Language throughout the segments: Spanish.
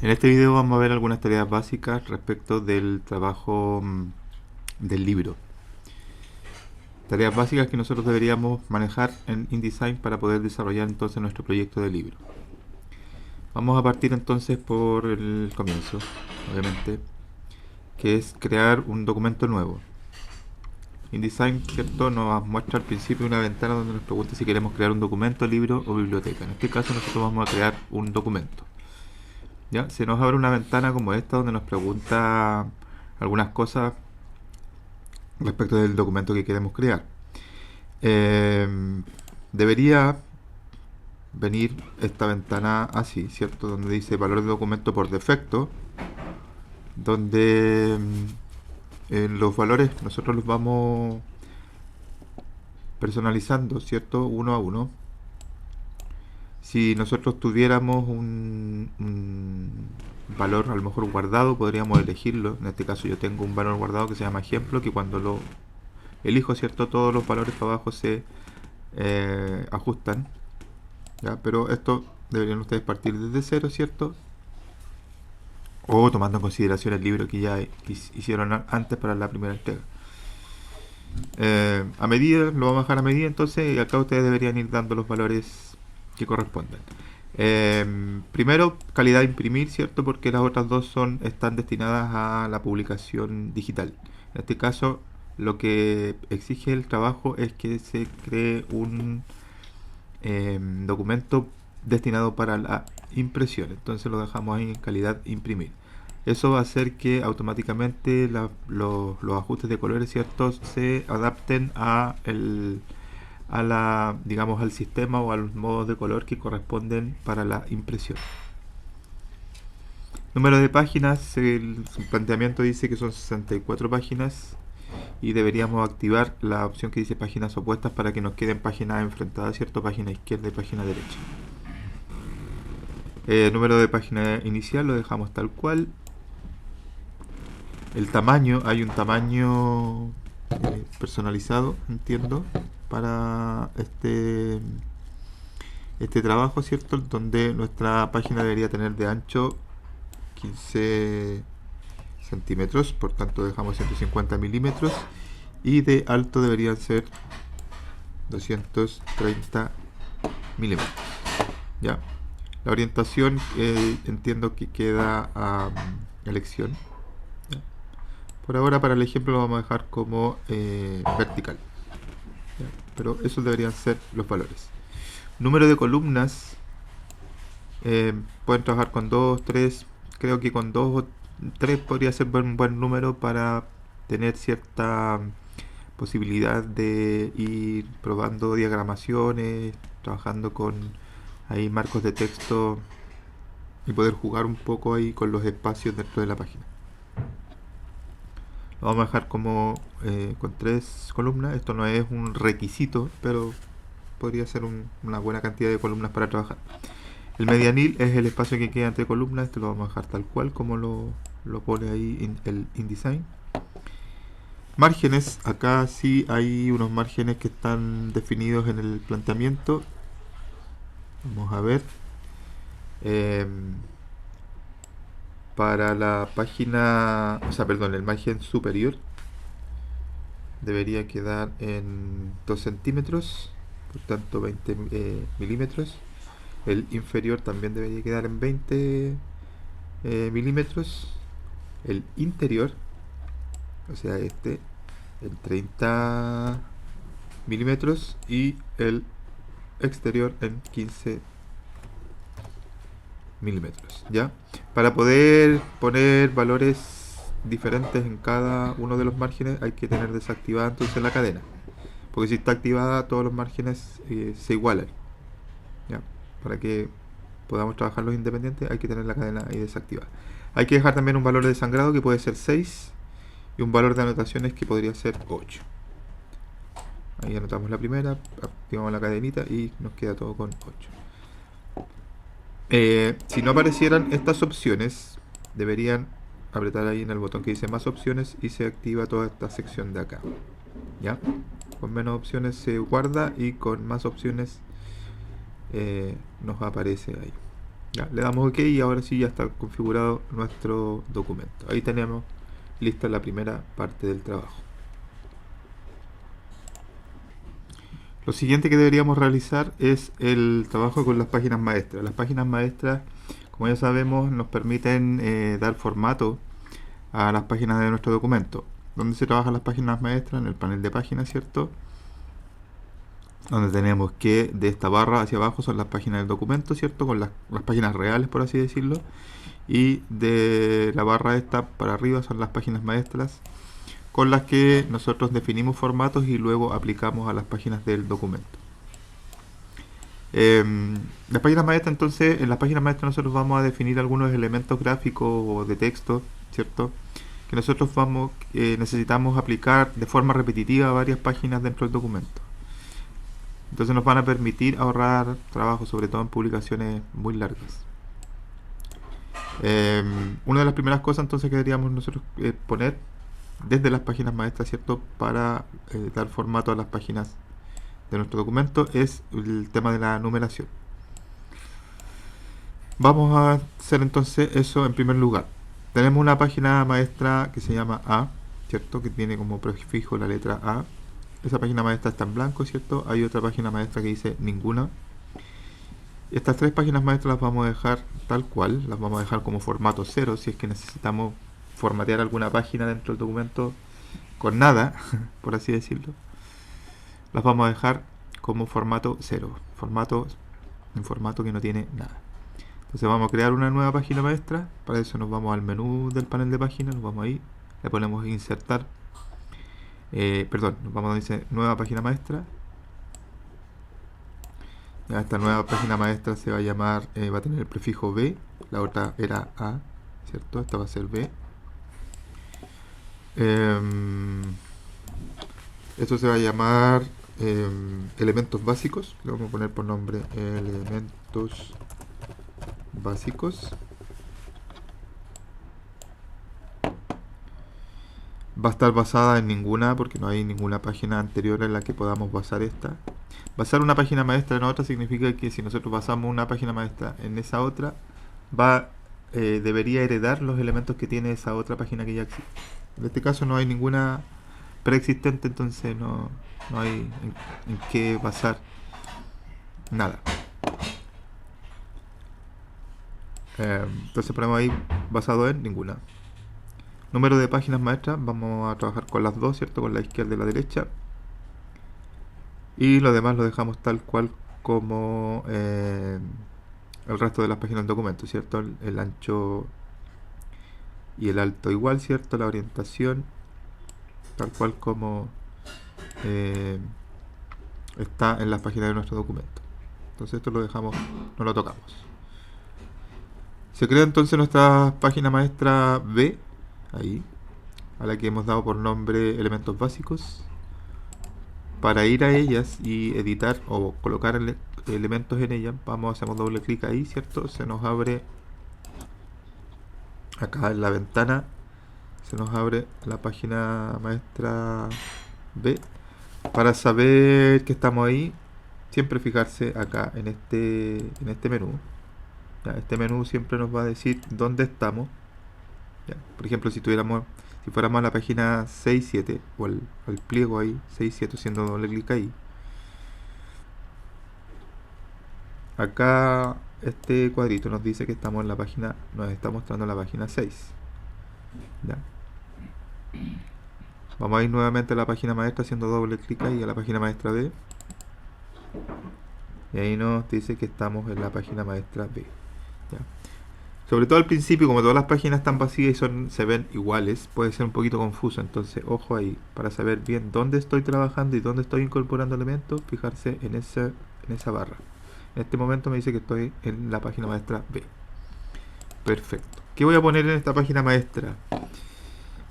En este video vamos a ver algunas tareas básicas respecto del trabajo del libro. Tareas básicas que nosotros deberíamos manejar en InDesign para poder desarrollar entonces nuestro proyecto de libro. Vamos a partir entonces por el comienzo, obviamente, que es crear un documento nuevo. InDesign, ¿cierto?, nos muestra al principio una ventana donde nos pregunta si queremos crear un documento, libro o biblioteca. En este caso nosotros vamos a crear un documento. ¿Ya? Se nos abre una ventana como esta donde nos pregunta algunas cosas respecto del documento que queremos crear. Debería venir esta ventana así, ¿cierto? Donde dice valor de documento por defecto, donde los valores nosotros los vamos personalizando, ¿cierto? Uno a uno. Si nosotros tuviéramos un valor a lo mejor guardado, podríamos elegirlo. En este caso yo tengo un valor guardado que se llama ejemplo, que cuando lo elijo, ¿cierto?, todos los valores para abajo se ajustan. ¿Ya? Pero esto deberían ustedes partir desde cero, ¿cierto? O tomando en consideración el libro que ya hicieron antes para la primera entrega. A medida, lo vamos a dejar a medida entonces, y acá ustedes deberían ir dando los valores que correspondan. Primero, calidad de imprimir, ¿cierto? Porque las otras dos están destinadas a la publicación digital. En este caso, lo que exige el trabajo es que se cree un documento destinado para la impresión. Entonces lo dejamos ahí en calidad imprimir. Eso va a hacer que automáticamente los ajustes de colores, ¿cierto?, se adapten digamos, al sistema o a los modos de color que corresponden para la impresión. Número de páginas, su planteamiento dice que son 64 páginas y deberíamos activar la opción que dice páginas opuestas para que nos queden páginas enfrentadas, ¿cierto? Página izquierda y página derecha. Número de página inicial lo dejamos tal cual. El tamaño, hay un tamaño personalizado, entiendo, para este trabajo, ¿cierto? Donde nuestra página debería tener de ancho 15 centímetros, por tanto dejamos 150 milímetros, y de alto deberían ser 230 milímetros. ¿Ya? La orientación entiendo que queda a elección. ¿Ya? Por ahora, para el ejemplo, lo vamos a dejar como vertical. ¿Ya? Pero esos deberían ser los valores. Número de columnas, pueden trabajar con 2, 3, creo que con 2 o 3 podría ser un buen número para tener cierta posibilidad de ir probando diagramaciones, trabajando con ahí marcos de texto y poder jugar un poco ahí con los espacios dentro de la página. Lo vamos a dejar como con 3 columnas. Esto no es un requisito, pero podría ser una buena cantidad de columnas para trabajar. El medianil es el espacio que queda entre columnas. Esto lo vamos a dejar tal cual como lo pone ahí el InDesign. Márgenes, acá sí hay unos márgenes que están definidos en el planteamiento. Vamos a ver. Para la página, el margen superior debería quedar en 2 centímetros, por tanto 20 milímetros. El inferior también debería quedar en 20 milímetros. El interior, o sea en 30 milímetros, y el exterior en 15 milímetros. ¿Ya? Para poder poner valores diferentes en cada uno de los márgenes hay que tener desactivada entonces la cadena, porque si está activada todos los márgenes se igualan. ¿Ya? Para que podamos trabajar los independientes hay que tener la cadena ahí desactivada. Hay que dejar también un valor de sangrado que puede ser 6 y un valor de anotaciones que podría ser 8. Ahí anotamos la primera, activamos la cadenita y nos queda todo con 8. Si no aparecieran estas opciones, deberían apretar ahí en el botón que dice más opciones y se activa toda esta sección de acá. ¿Ya? Con menos opciones se guarda y con más opciones nos aparece ahí. Ya, le damos OK y ahora sí ya está configurado nuestro documento. Ahí tenemos lista la primera parte del trabajo. Lo siguiente que deberíamos realizar es el trabajo con las páginas maestras. Las páginas maestras, como ya sabemos, nos permiten dar formato a las páginas de nuestro documento. ¿Dónde se trabajan las páginas maestras? En el panel de páginas, ¿cierto? Donde tenemos que de esta barra hacia abajo son las páginas del documento, ¿cierto? Con las páginas reales, por así decirlo. Y de la barra esta para arriba son las páginas maestras, con las que nosotros definimos formatos y luego aplicamos a las páginas del documento. Las páginas maestras, entonces, en las páginas maestras nosotros vamos a definir algunos elementos gráficos o de texto, ¿cierto? Que nosotros necesitamos aplicar de forma repetitiva a varias páginas dentro del documento. Entonces nos van a permitir ahorrar trabajo, sobre todo en publicaciones muy largas. Una de las primeras cosas entonces que deberíamos nosotros poner desde las páginas maestras, ¿cierto? Para dar formato a las páginas de nuestro documento es el tema de la numeración. Vamos a hacer entonces eso en primer lugar. Tenemos una página maestra que se llama A, ¿cierto? Que tiene como prefijo la letra A. Esa página maestra está en blanco, ¿cierto? Hay otra página maestra que dice ninguna. Estas tres páginas maestras las vamos a dejar tal cual, las vamos a dejar como formato 0 si es que necesitamos formatear alguna página dentro del documento con nada, por así decirlo. Las vamos a dejar como formato 0, un formato que no tiene nada. Entonces vamos a crear una nueva página maestra. Para eso nos vamos al menú del panel de páginas, nos vamos ahí, le ponemos insertar, nos vamos a decir nueva página maestra. Esta nueva página maestra se va a llamar, va a tener el prefijo B, la otra era A, ¿cierto? Esta va a ser B. Esto se va a llamar elementos básicos, le vamos a poner por nombre elementos básicos. Va a estar basada en ninguna, porque no hay ninguna página anterior en la que podamos basar esta. Basar una página maestra en otra significa que si nosotros basamos una página maestra en esa otra, debería heredar los elementos que tiene esa otra página que ya existe. En este caso no hay ninguna preexistente, entonces no hay en qué basar nada. Entonces ponemos ahí basado en ninguna. Número de páginas maestras, vamos a trabajar con las dos, ¿cierto? Con la izquierda y la derecha. Y lo demás lo dejamos tal cual como el resto de las páginas del documento, ¿cierto? El ancho y el alto igual, ¿cierto? La orientación tal cual como está en las páginas de nuestro documento. Entonces esto lo dejamos, no lo tocamos. Se crea entonces nuestra página maestra B, ahí, a la que hemos dado por nombre elementos básicos. Para ir a ellas y editar o colocar elementos en ellas, hacemos doble clic ahí, ¿cierto? Se nos abre acá en la ventana, se nos abre la página maestra B. Para saber que estamos ahí, siempre fijarse acá en este menú. Ya, este menú siempre nos va a decir dónde estamos. Ya, por ejemplo, si fuéramos a la página 6.7 o al pliego ahí, 6.7, haciendo doble clic ahí. Acá este cuadrito nos dice que estamos en la página, nos está mostrando la página 6. ¿Ya? Vamos a ir nuevamente a la página maestra haciendo doble clic ahí a la página maestra B. Y ahí nos dice que estamos en la página maestra B. ¿Ya? Sobre todo al principio, como todas las páginas están vacías y se ven iguales, puede ser un poquito confuso. Entonces, ojo ahí, para saber bien dónde estoy trabajando y dónde estoy incorporando elementos, fijarse en esa barra. En este momento me dice que estoy en la página maestra B. Perfecto. ¿Qué voy a poner en esta página maestra?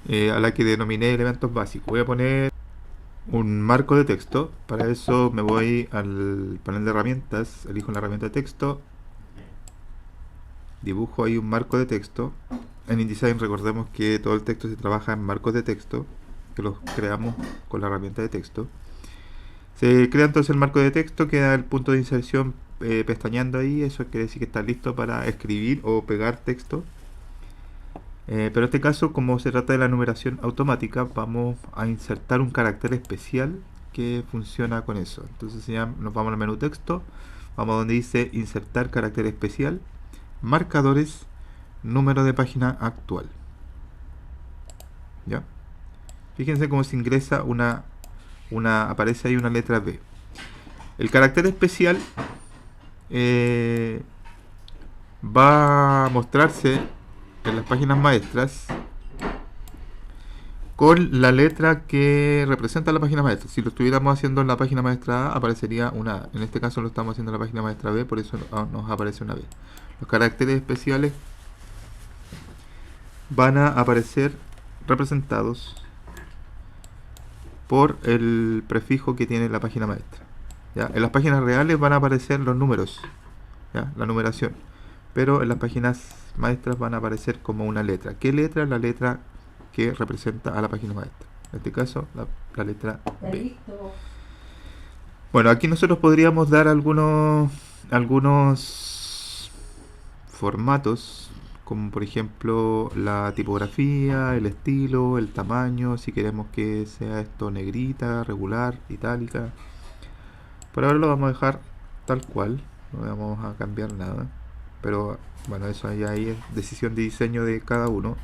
A la que denominé elementos básicos. Voy a poner un marco de texto. Para eso me voy al panel de herramientas, elijo la herramienta de texto, dibujo ahí un marco de texto. En InDesign recordemos que todo el texto se trabaja en marcos de texto, que los creamos con la herramienta de texto. Se crea entonces el marco de texto, queda el punto de inserción pestañeando ahí, eso quiere decir que está listo para escribir o pegar texto. Pero en este caso, como se trata de la numeración automática, vamos a insertar un carácter especial que funciona con eso. Entonces nos vamos al menú texto, vamos a donde dice insertar carácter especial, marcadores, número de página actual. ¿Ya? Fíjense cómo se ingresa aparece ahí una letra B. El carácter especial va a mostrarse en las páginas maestras con la letra que representa la página maestra. Si lo estuviéramos haciendo en la página maestra A, aparecería una A. En este caso lo estamos haciendo en la página maestra B, por eso nos aparece una B. Los caracteres especiales van a aparecer representados por el prefijo que tiene la página maestra. ¿Ya? En las páginas reales van a aparecer los números, ¿ya? La numeración, pero en las páginas maestras van a aparecer como una letra. ¿Qué letra? La letra que representa a la página maestra. En este caso, la letra B. Bueno, aquí nosotros podríamos dar algunos formatos, como por ejemplo la tipografía, el estilo, el tamaño, si queremos que sea esto negrita, regular, itálica. Por ahora lo vamos a dejar tal cual, no vamos a cambiar nada, pero bueno, eso ya ahí es decisión de diseño de cada uno.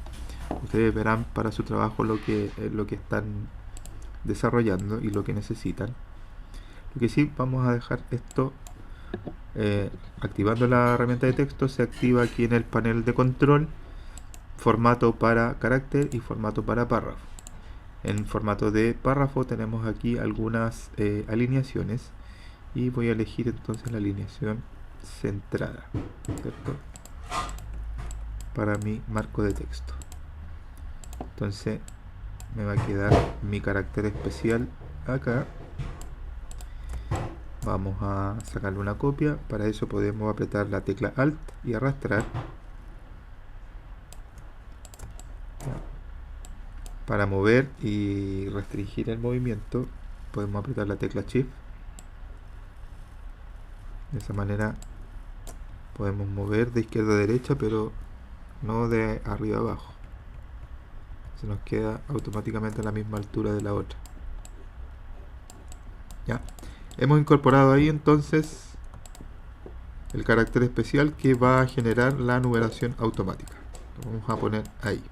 Ustedes verán para su trabajo lo que están desarrollando y lo que necesitan. Lo que sí, vamos a dejar esto activando la herramienta de texto. Se activa aquí en el panel de control formato para carácter y formato para párrafo. En formato de párrafo tenemos aquí algunas alineaciones y voy a elegir entonces la alineación centrada, ¿cierto?, para mi marco de texto. Entonces me va a quedar mi carácter especial acá. Vamos a sacarle una copia. Para eso podemos apretar la tecla Alt y arrastrar. Para mover y restringir el movimiento podemos apretar la tecla Shift. De esa manera podemos mover de izquierda a derecha, pero no de arriba a abajo. Se nos queda automáticamente a la misma altura de la otra. Ya. Hemos incorporado ahí entonces el carácter especial que va a generar la numeración automática. Lo vamos a poner ahí.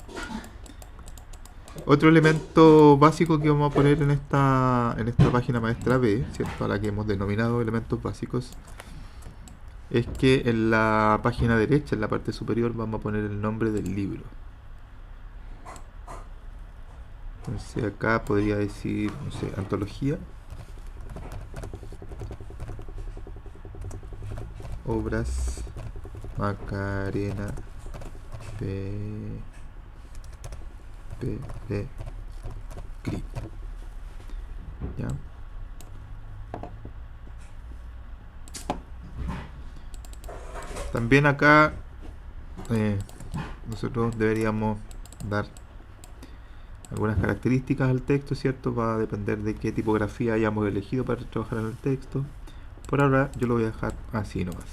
Otro elemento básico que vamos a poner en esta página maestra B, ¿cierto?, a la que hemos denominado elementos básicos, es que en la página derecha, en la parte superior, vamos a poner el nombre del libro. Entonces acá podría decir, no sé, antología, obras Macarena Pellegrini. ¿Ya? También acá nosotros deberíamos dar algunas características al texto, ¿cierto? Va a depender de qué tipografía hayamos elegido para trabajar en el texto. Por ahora yo lo voy a dejar así nomás.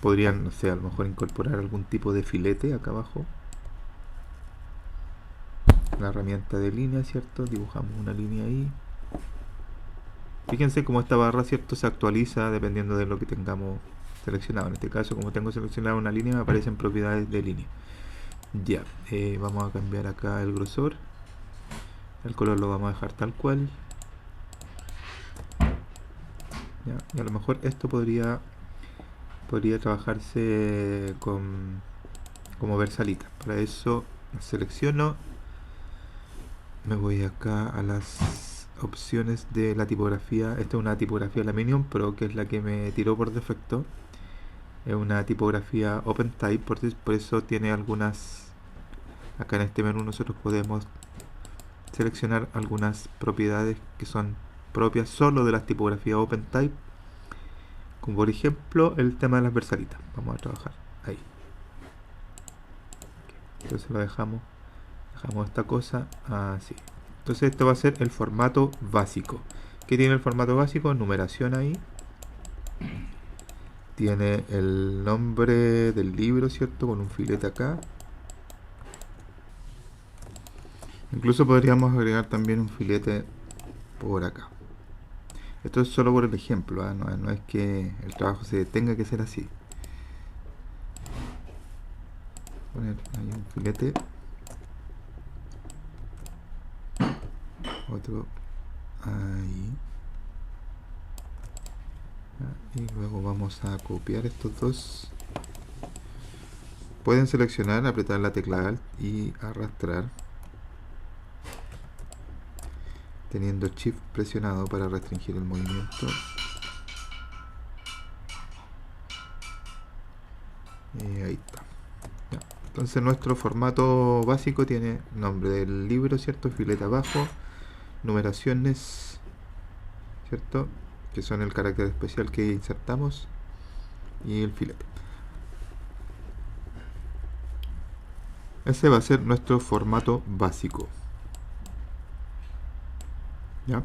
Podrían, no sé, a lo mejor incorporar algún tipo de filete acá abajo. La herramienta de línea, ¿cierto? Dibujamos una línea ahí. Fíjense cómo esta barra, ¿cierto?, se actualiza dependiendo de lo que tengamos seleccionado. En este caso, como tengo seleccionada una línea, me aparecen propiedades de línea. Ya, vamos a cambiar acá el grosor. El color lo vamos a dejar tal cual. Ya, y a lo mejor esto podría trabajarse como versalita. Para eso selecciono, me voy acá a las opciones de la tipografía. Esta es una tipografía Aluminium Pro, que es la que me tiró por defecto. Es una tipografía OpenType, por eso tiene algunas. Acá en este menú nosotros podemos seleccionar algunas propiedades que son propias solo de las tipografías OpenType, como por ejemplo el tema de las versalitas. Vamos a trabajar ahí. Entonces lo dejamos Dejamos esta cosa así. Entonces esto va a ser el formato básico. ¿Qué tiene el formato básico? Numeración ahí. Tiene el nombre del libro, ¿cierto? Con un filete acá. Incluso podríamos agregar también un filete por acá. Esto es solo por el ejemplo, ¿eh? No es que el trabajo se tenga que ser así. Poner ahí un filete. Otro ahí. Y luego vamos a copiar estos dos. Pueden seleccionar, apretar la tecla Alt y arrastrar, teniendo Shift presionado para restringir el movimiento. Ahí está. Ya. Entonces nuestro formato básico tiene nombre del libro, ¿cierto? Filete abajo, numeraciones, ¿cierto? Que son el carácter especial que insertamos, y el filete. Ese va a ser nuestro formato básico. ¿Ya?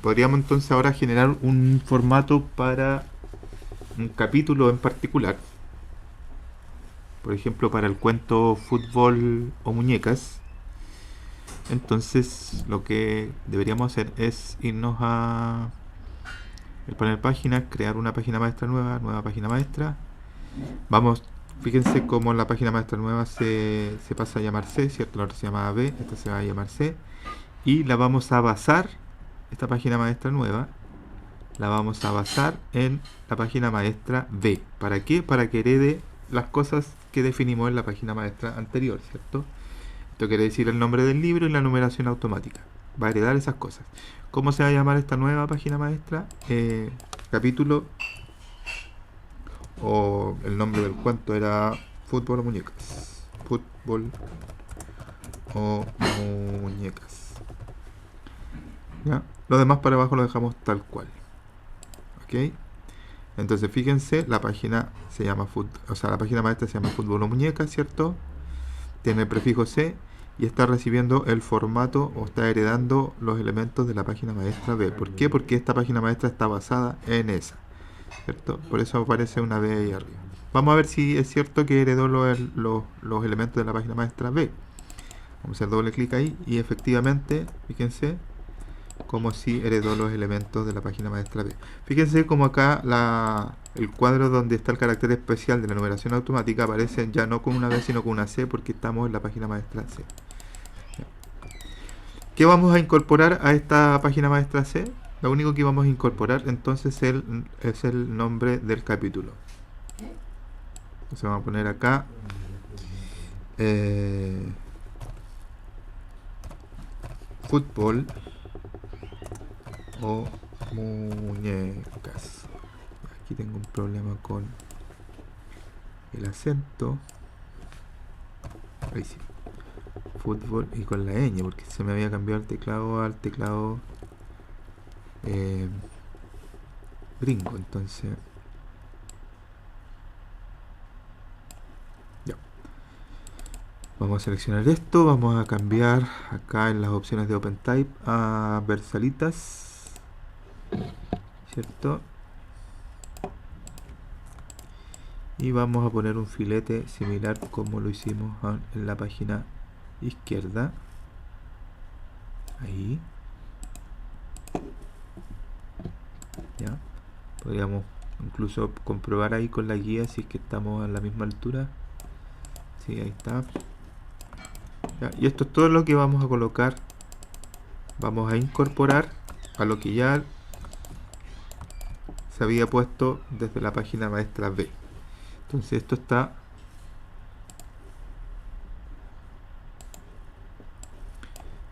Podríamos entonces ahora generar un formato para un capítulo en particular. Por ejemplo, para el cuento Fútbol o Muñecas. Entonces lo que deberíamos hacer es irnos a el panel páginas, crear una página maestra nueva página maestra. Vamos, fíjense cómo la página maestra nueva se pasa a llamar C, ¿cierto? La otra se llama B, esta se va a llamar C. Y la vamos a basar, esta página maestra nueva, la vamos a basar en la página maestra B. ¿Para qué? Para que herede las cosas que definimos en la página maestra anterior, ¿cierto? Esto quiere decir el nombre del libro y la numeración automática. Va a heredar esas cosas. ¿Cómo se va a llamar esta nueva página maestra? Capítulo, o el nombre del cuento era Fútbol o Muñecas. Fútbol o Muñecas. ¿Ya? Lo demás para abajo lo dejamos tal cual. ¿Ok? Entonces fíjense, la página se llama la página maestra se llama Fútbol o Muñecas, ¿cierto? Tiene el prefijo C y está recibiendo el formato o está heredando los elementos de la página maestra B. ¿Por qué? Porque esta página maestra está basada en esa, ¿cierto? Por eso aparece una B ahí arriba. Vamos a ver si es cierto que heredó los elementos de la página maestra B. Vamos a hacer doble clic ahí y efectivamente, fíjense, como si heredó los elementos de la página maestra B. Fíjense como acá el cuadro donde está el carácter especial de la numeración automática aparece ya no con una B sino con una C, porque estamos en la página maestra C. ¿Qué vamos a incorporar a esta página maestra C? Lo único que vamos a incorporar entonces es el nombre del capítulo. Entonces vamos a poner acá Fútbol o Muñecas. Aquí tengo un problema con el acento. Ahí sí. Fútbol y con la ñ, porque se me había cambiado el teclado al teclado gringo. Entonces ya. Vamos a seleccionar esto. Vamos a cambiar acá en las opciones de OpenType a Versalitas, ¿cierto? Y vamos a poner un filete similar como lo hicimos en la página izquierda. Ahí. Ya. Podríamos incluso comprobar ahí con la guía si es que estamos a la misma altura. Sí, ahí está. Ya. Y esto es todo lo que vamos a colocar. Vamos a incorporar a lo que ya se había puesto desde la página maestra B. Entonces esto está,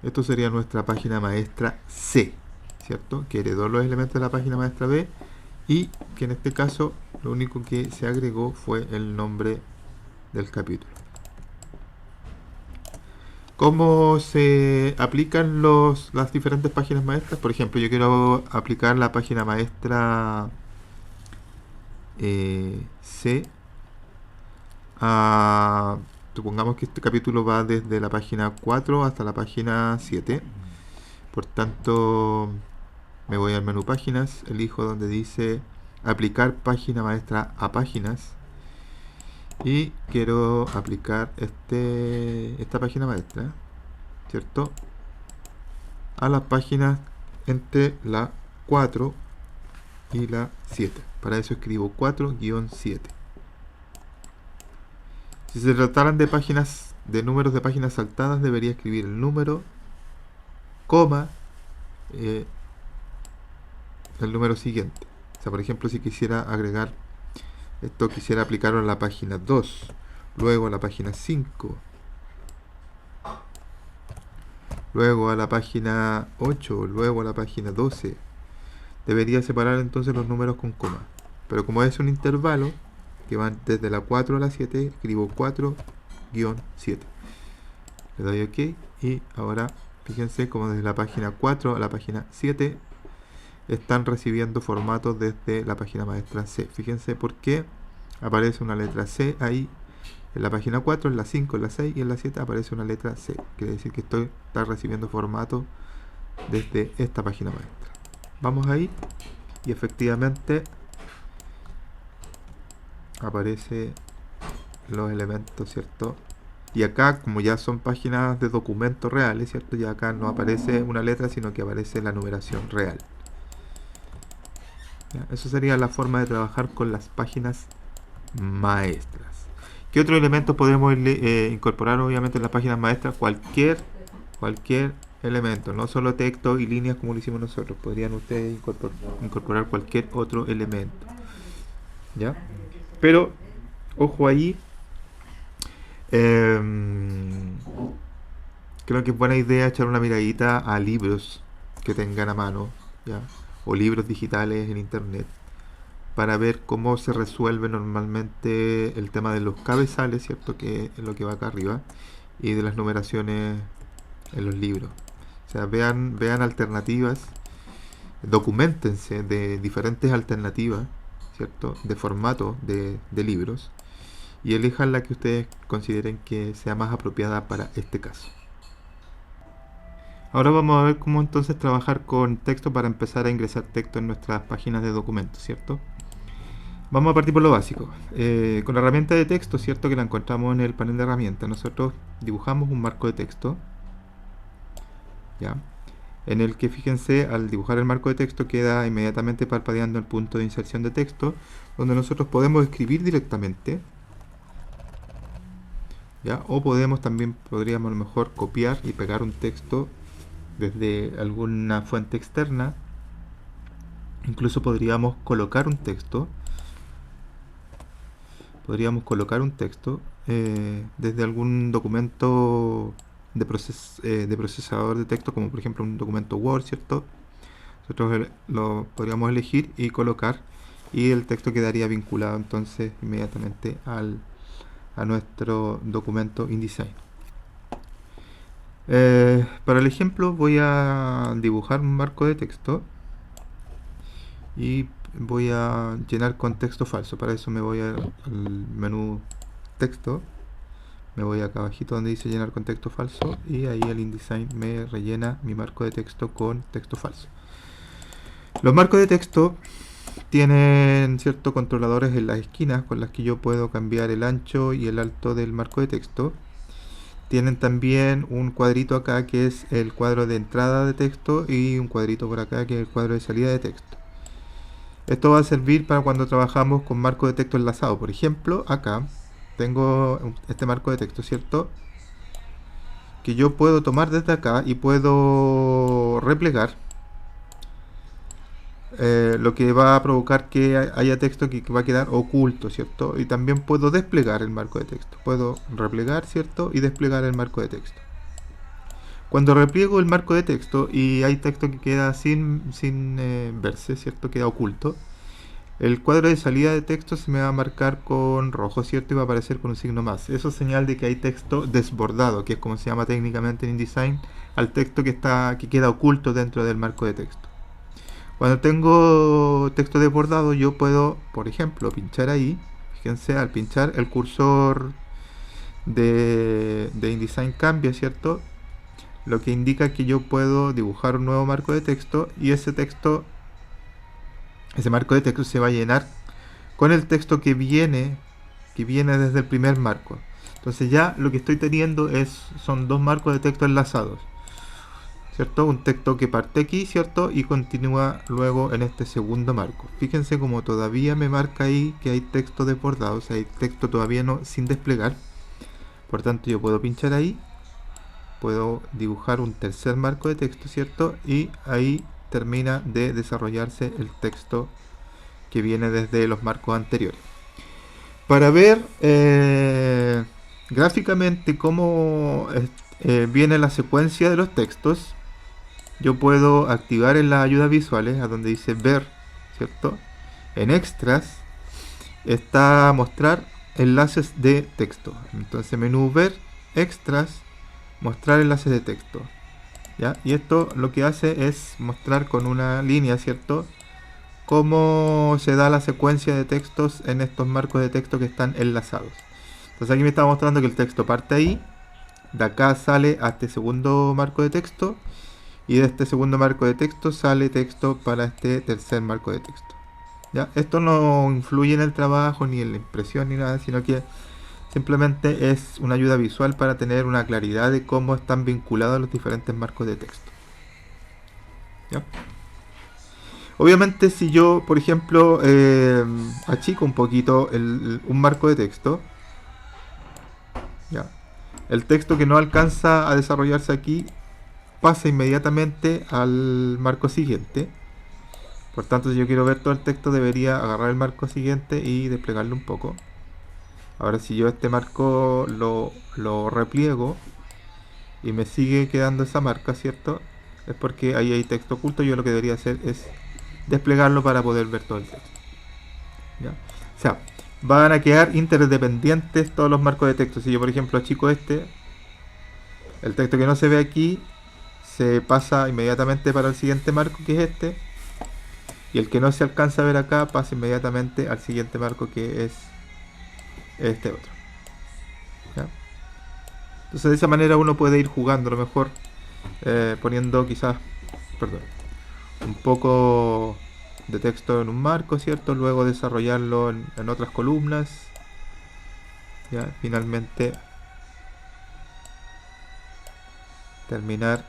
esto sería nuestra página maestra C, ¿cierto? Que heredó los elementos de la página maestra B y que en este caso lo único que se agregó fue el nombre del capítulo. ¿Cómo se aplican las diferentes páginas maestras? Por ejemplo, yo quiero aplicar la página maestra C a supongamos que este capítulo va desde la página 4 hasta la página 7. Por tanto, me voy al menú páginas, elijo donde dice aplicar página maestra a páginas y quiero aplicar esta página maestra, ¿cierto?, a las páginas entre la 4 y la 7. Para eso escribo 4-7. Si se trataran de páginas, de números de páginas saltadas, debería escribir el número, coma, el número siguiente. O sea, por ejemplo, si quisiera agregar esto, quisiera aplicarlo a la página 2, luego a la página 5, luego a la página 8, luego a la página 12. Debería separar entonces los números con coma. Pero como es un intervalo que van desde la 4 a la 7, escribo 4-7. Le doy OK y ahora fíjense como desde la página 4 a la página 7 están recibiendo formatos desde la página maestra C. Fíjense por qué aparece una letra C ahí en la página 4, en la 5, en la 6 y en la 7 aparece una letra C. Quiere decir que está recibiendo formato desde esta página maestra. Vamos ahí y efectivamente aparece los elementos, ¿cierto? Y acá, como ya son páginas de documentos reales, ¿cierto?, ya acá no aparece una letra, sino que aparece la numeración real. ¿Ya? Eso sería la forma de trabajar con las páginas maestras. ¿Qué otro elemento podemos incorporar? Obviamente en las páginas maestras, cualquier elemento, no solo texto y líneas como lo hicimos nosotros. Podrían ustedes incorporar cualquier otro elemento, ¿ya? Pero, ojo ahí, creo que es buena idea echar una miradita a libros que tengan a mano, ¿ya?, o libros digitales en internet, para ver cómo se resuelve normalmente el tema de los cabezales, ¿cierto?, que es lo que va acá arriba, y de las numeraciones en los libros. O sea, vean alternativas, documentense de diferentes alternativas, ¿cierto?, de formato de libros, y elijan la que ustedes consideren que sea más apropiada para este caso. Ahora vamos a ver cómo entonces trabajar con texto para empezar a ingresar texto en nuestras páginas de documentos, ¿cierto? Vamos a partir por lo básico. Con la herramienta de texto, ¿cierto?, que la encontramos en el panel de herramientas, nosotros dibujamos un marco de texto, ¿ya?, en el que, fíjense, al dibujar el marco de texto queda inmediatamente parpadeando el punto de inserción de texto, donde nosotros podemos escribir directamente, ¿ya?, o podríamos a lo mejor copiar y pegar un texto desde alguna fuente externa. Incluso podríamos colocar un texto desde algún documento de procesador de texto, como por ejemplo un documento Word, ¿cierto? Nosotros lo podríamos elegir y colocar, y el texto quedaría vinculado entonces inmediatamente a nuestro documento InDesign. Para el ejemplo voy a dibujar un marco de texto y voy a llenar con texto falso. Para eso me voy al menú texto, me voy acá abajito donde dice llenar con texto falso, y ahí el InDesign me rellena mi marco de texto con texto falso. Los marcos de texto tienen ciertos controladores en las esquinas con las que yo puedo cambiar el ancho y el alto del marco de texto. Tienen también un cuadrito acá que es el cuadro de entrada de texto, y un cuadrito por acá que es el cuadro de salida de texto. Esto va a servir para cuando trabajamos con marco de texto enlazado. Por ejemplo, acá tengo este marco de texto, ¿cierto?, que yo puedo tomar desde acá y puedo replegar, lo que va a provocar que haya texto que va a quedar oculto, ¿cierto? Y también puedo desplegar el marco de texto. Puedo replegar, ¿cierto?, y desplegar el marco de texto. Cuando repliego el marco de texto y hay texto que queda sin verse, ¿cierto?, queda oculto, el cuadro de salida de texto se me va a marcar con rojo, ¿cierto?, y va a aparecer con un signo más. Eso es señal de que hay texto desbordado, que es como se llama técnicamente en InDesign al texto que queda oculto dentro del marco de texto. Cuando tengo texto desbordado, yo puedo, por ejemplo, pinchar ahí. Fíjense, al pinchar el cursor de InDesign cambia, ¿cierto? Lo que indica que yo puedo dibujar un nuevo marco de texto y ese marco de texto se va a llenar con el texto que viene desde el primer marco. Entonces ya lo que estoy teniendo son dos marcos de texto enlazados, ¿cierto? Un texto que parte aquí, ¿cierto? Y continúa luego en este segundo marco. Fíjense como todavía me marca ahí que hay texto desbordado, o sea, hay texto todavía no sin desplegar. Por tanto, yo puedo pinchar ahí, puedo dibujar un tercer marco de texto, ¿cierto? Y ahí termina de desarrollarse el texto que viene desde los marcos anteriores. Para ver gráficamente cómo viene la secuencia de los textos, yo puedo activar en las ayudas visuales, a donde dice ver, ¿cierto? En extras está mostrar enlaces de texto. Entonces menú ver, extras, mostrar enlaces de texto. ¿Ya? Y esto lo que hace es mostrar con una línea, ¿cierto? Cómo se da la secuencia de textos en estos marcos de texto que están enlazados. Entonces aquí me está mostrando que el texto parte ahí, de acá sale a este segundo marco de texto, y de este segundo marco de texto sale texto para este tercer marco de texto. ¿Ya? Esto no influye en el trabajo ni en la impresión ni nada, sino que simplemente es una ayuda visual para tener una claridad de cómo están vinculados los diferentes marcos de texto. ¿Ya? Obviamente si yo, por ejemplo, achico un poquito un marco de texto, ¿ya? El texto que no alcanza a desarrollarse aquí pasa inmediatamente al marco siguiente. Por tanto, si yo quiero ver todo el texto, debería agarrar el marco siguiente y desplegarlo un poco. Ahora, si yo este marco lo repliego y me sigue quedando esa marca, ¿cierto? Es porque ahí hay texto oculto. Yo lo que debería hacer es desplegarlo para poder ver todo el texto. ¿Ya? O sea, van a quedar interdependientes todos los marcos de texto. Si yo, por ejemplo, achico el texto que no se ve aquí se pasa inmediatamente para el siguiente marco, que es este. Y el que no se alcanza a ver acá pasa inmediatamente al siguiente marco, que es este otro. ¿Ya? Entonces de esa manera uno puede ir jugando, a lo mejor poniendo quizás, perdón, un poco de texto en un marco, ¿cierto? Luego desarrollarlo en otras columnas. ¿Ya? Finalmente terminar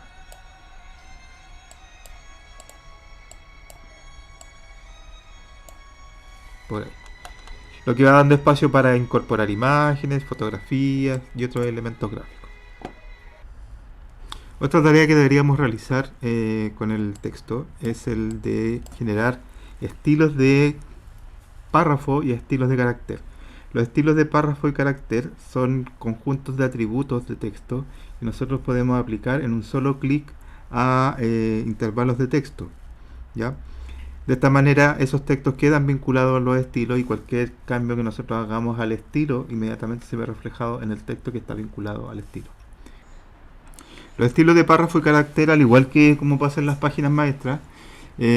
por ahí. Lo que va dando espacio para incorporar imágenes, fotografías y otros elementos gráficos. Otra tarea que deberíamos realizar con el texto es el de generar estilos de párrafo y estilos de carácter. Los estilos de párrafo y carácter son conjuntos de atributos de texto que nosotros podemos aplicar en un solo clic a intervalos de texto, ¿ya? De esta manera esos textos quedan vinculados a los estilos y cualquier cambio que nosotros hagamos al estilo inmediatamente se ve reflejado en el texto que está vinculado al estilo. Los estilos de párrafo y carácter, al igual que como pasa en las páginas maestras,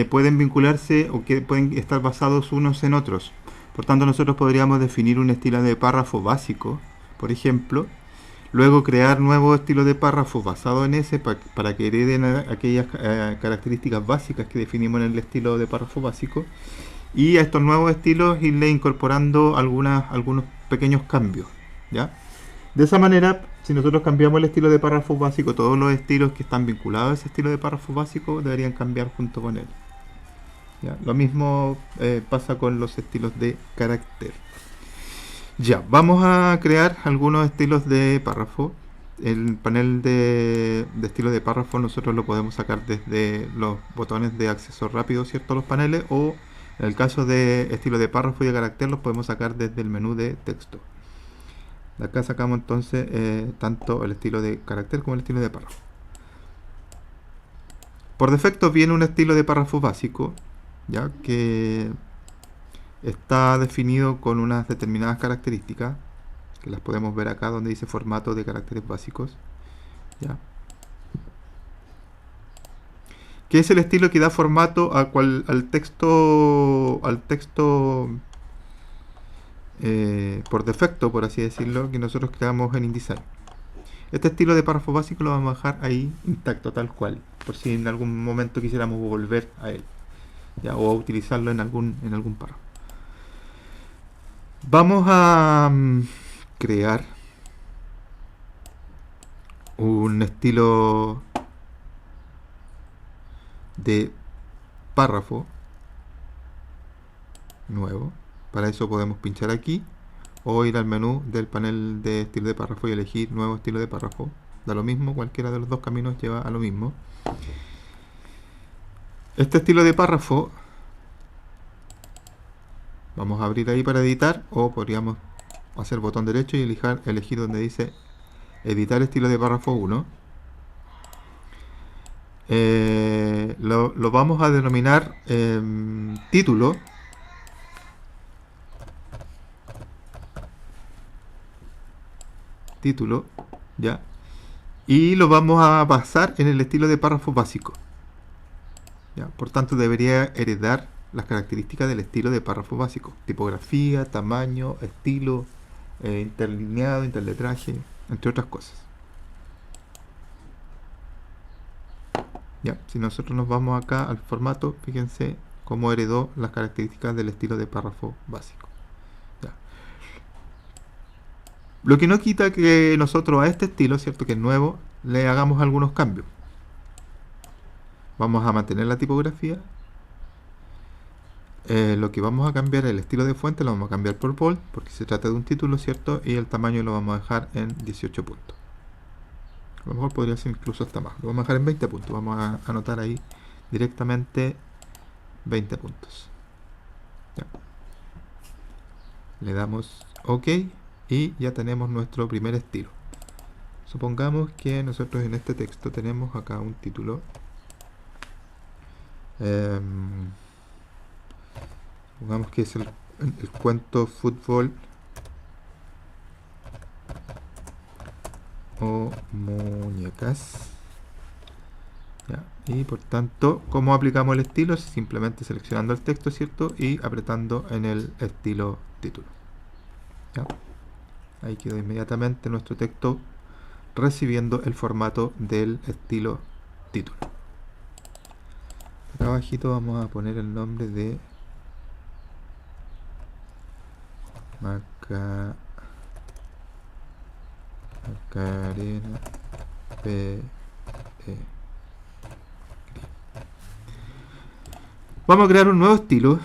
pueden vincularse o que pueden estar basados unos en otros. Por tanto, nosotros podríamos definir un estilo de párrafo básico, por ejemplo, luego crear nuevos estilos de párrafo basados en ese para que hereden aquellas características básicas que definimos en el estilo de párrafo básico, y a estos nuevos estilos irle incorporando algunos pequeños cambios, ¿ya? De esa manera, si nosotros cambiamos el estilo de párrafo básico, todos los estilos que están vinculados a ese estilo de párrafo básico deberían cambiar junto con él. ¿Ya? Lo mismo pasa con los estilos de carácter. Ya, vamos a crear algunos estilos de párrafo. El panel de estilo de párrafo nosotros lo podemos sacar desde los botones de acceso rápido, ¿cierto? Los paneles, o en el caso de estilo de párrafo y de carácter los podemos sacar desde el menú de texto. De acá sacamos entonces tanto el estilo de carácter como el estilo de párrafo. Por defecto viene un estilo de párrafo básico, ya que está definido con unas determinadas características, que las podemos ver acá donde dice formato de caracteres básicos, ¿ya? Que es el estilo que da formato al texto por defecto, por así decirlo, que nosotros creamos en InDesign. Este estilo de párrafo básico lo vamos a dejar ahí intacto, tal cual, por si en algún momento quisiéramos volver a él, ¿ya? O a utilizarlo en algún párrafo. Vamos a crear un estilo de párrafo nuevo. Para eso podemos pinchar aquí o ir al menú del panel de estilo de párrafo y elegir nuevo estilo de párrafo. Da lo mismo, cualquiera de los dos caminos lleva a lo mismo. Este estilo de párrafo vamos a abrir ahí para editar, o podríamos hacer botón derecho y elegir donde dice editar estilo de párrafo 1. Lo vamos a denominar título. Título, ya. Y lo vamos a basar en el estilo de párrafo básico. ¿Ya? Por tanto, debería heredar las características del estilo de párrafo básico: tipografía, tamaño, estilo, interlineado, interletraje, entre otras cosas. Ya, si nosotros nos vamos acá al formato, fíjense cómo heredó las características del estilo de párrafo básico. Ya. Lo que no quita que nosotros a este estilo, ¿cierto?, que es nuevo, le hagamos algunos cambios. Vamos a mantener la tipografía. Lo que vamos a cambiar es el estilo de fuente, lo vamos a cambiar por bold, porque se trata de un título, ¿cierto? Y el tamaño lo vamos a dejar en 18 puntos. A lo mejor podría ser incluso hasta más. Lo vamos a dejar en 20 puntos. Vamos a anotar ahí directamente 20 puntos. Ya. Le damos OK y ya tenemos nuestro primer estilo. Supongamos que nosotros en este texto tenemos acá un título. Supongamos que es el cuento fútbol o muñecas. Ya. Y por tanto, ¿cómo aplicamos el estilo? Simplemente seleccionando el texto, ¿cierto? Y apretando en el estilo título. ¿Ya? Ahí quedó inmediatamente nuestro texto recibiendo el formato del estilo título. Acá abajito vamos a poner el nombre de Macarena P. Vamos a crear un nuevo estilo.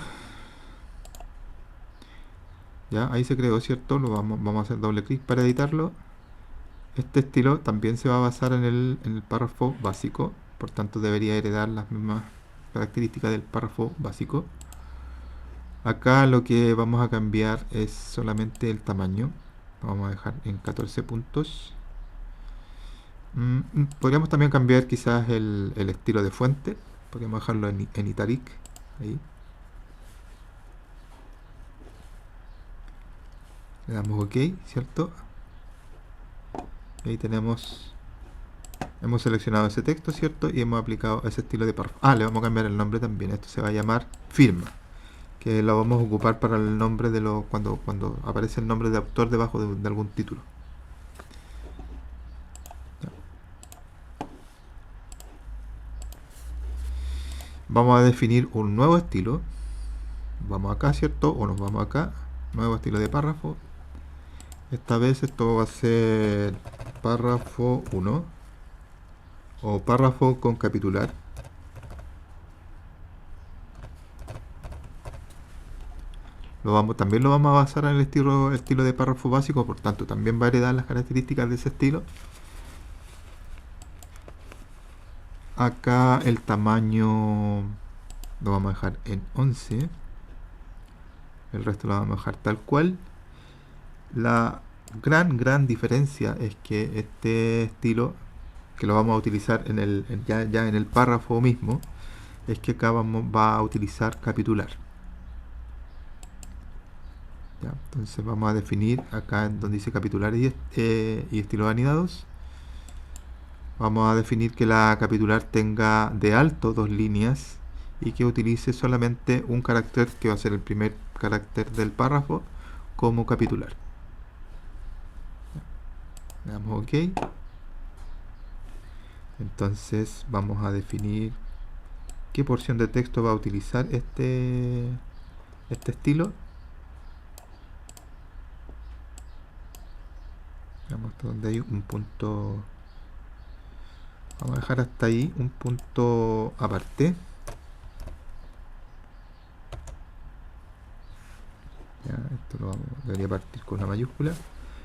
Ya, ahí se creó, ¿cierto? Vamos a hacer doble clic para editarlo. Este estilo también se va a basar en el párrafo básico, por tanto debería heredar las mismas características del párrafo básico. Acá lo que vamos a cambiar es solamente el tamaño. Lo vamos a dejar en 14 puntos. Podríamos también cambiar quizás el estilo de fuente. Podríamos dejarlo en italic. Ahí. Le damos OK, ¿cierto? Ahí tenemos, hemos seleccionado ese texto, ¿cierto? Y hemos aplicado ese estilo de párrafo. Le vamos a cambiar el nombre también. Esto se va a llamar firma, que lo vamos a ocupar para el nombre de cuando aparece el nombre de autor debajo de algún título. Ya. Vamos a definir un nuevo estilo. Vamos acá, ¿cierto? O nos vamos acá. Nuevo estilo de párrafo. Esta vez esto va a ser párrafo 1 o párrafo con capitular. También lo vamos a basar en el estilo de párrafo básico, por tanto también va a heredar las características de ese estilo. Acá el tamaño lo vamos a dejar en 11. El resto lo vamos a dejar tal cual. La gran diferencia es que este estilo, que lo vamos a utilizar ya en el párrafo mismo, es que acá va a utilizar capitular. Ya, entonces vamos a definir acá en donde dice capitular y estilos anidados. Vamos a definir que la capitular tenga de alto 2 líneas y que utilice solamente un carácter, que va a ser el primer carácter del párrafo, como capitular. Le damos OK. Entonces vamos a definir qué porción de texto va a utilizar este estilo. Veamos hasta donde hay un punto. Vamos a dejar hasta ahí un punto aparte. Ya, esto debería partir con una mayúscula.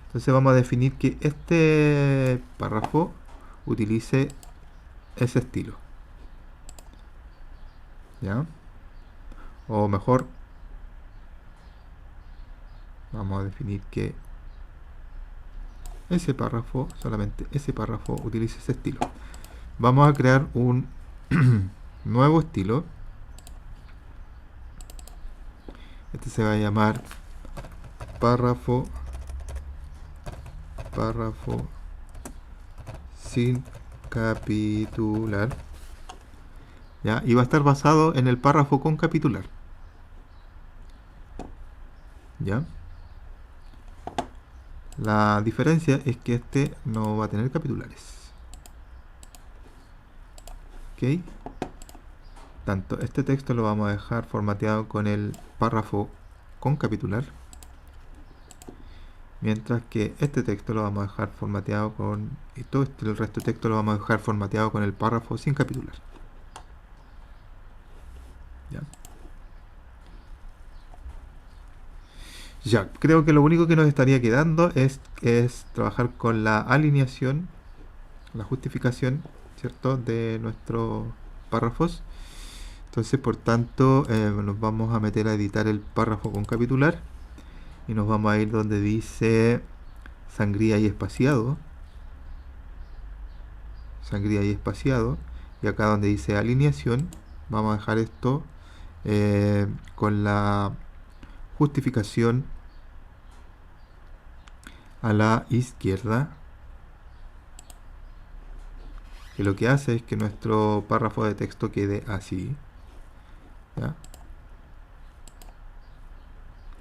Entonces vamos a definir que este párrafo utilice ese estilo. ¿Ya? O mejor, vamos a definir que ese párrafo, solamente ese párrafo, utilice ese estilo. Vamos a crear un nuevo estilo. Este se va a llamar párrafo sin capitular. ¿Ya? Y va a estar basado en el párrafo con capitular. ¿Ya? La diferencia es que este no va a tener capitulares. ¿Ok? Tanto este texto lo vamos a dejar formateado con el párrafo con capitular, mientras que este texto lo vamos a dejar formateado con, y todo el resto de texto lo vamos a dejar formateado con el párrafo sin capitular. ¿Ya? Ya, creo que lo único que nos estaría quedando es trabajar con la alineación, la justificación, ¿cierto?, de nuestros párrafos. Entonces, por tanto, nos vamos a meter a editar el párrafo con capitular y nos vamos a ir donde dice sangría y espaciado. Sangría y espaciado. Y acá donde dice alineación, vamos a dejar esto con la justificación a la izquierda, que lo que hace es que nuestro párrafo de texto quede así. ¿Ya?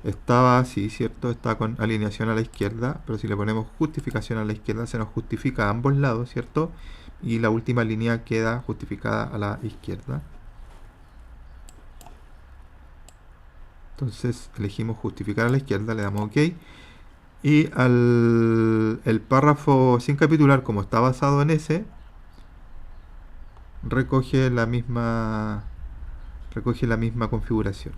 Estaba así, ¿cierto? Está con alineación a la izquierda, pero si le ponemos justificación a la izquierda se nos justifica a ambos lados, ¿cierto? Y la última línea queda justificada a la izquierda. Entonces elegimos justificar a la izquierda, le damos OK. Y el párrafo sin capitular, como está basado en ese, recoge la misma configuración,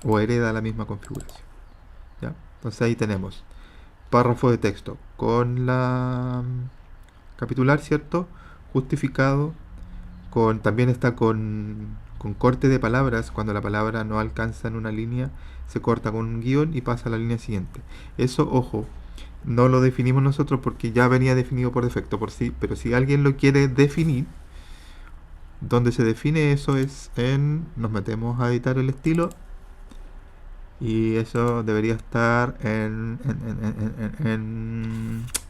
o hereda la misma configuración. ¿Ya? Entonces ahí tenemos párrafo de texto con la capitular, ¿cierto? Justificado, también está con corte de palabras. Cuando la palabra no alcanza en una línea, se corta con un guión y pasa a la línea siguiente. Eso, ojo, no lo definimos nosotros porque ya venía definido por defecto por sí, pero si alguien lo quiere definir, donde se define eso es nos metemos a editar el estilo, y eso debería estar en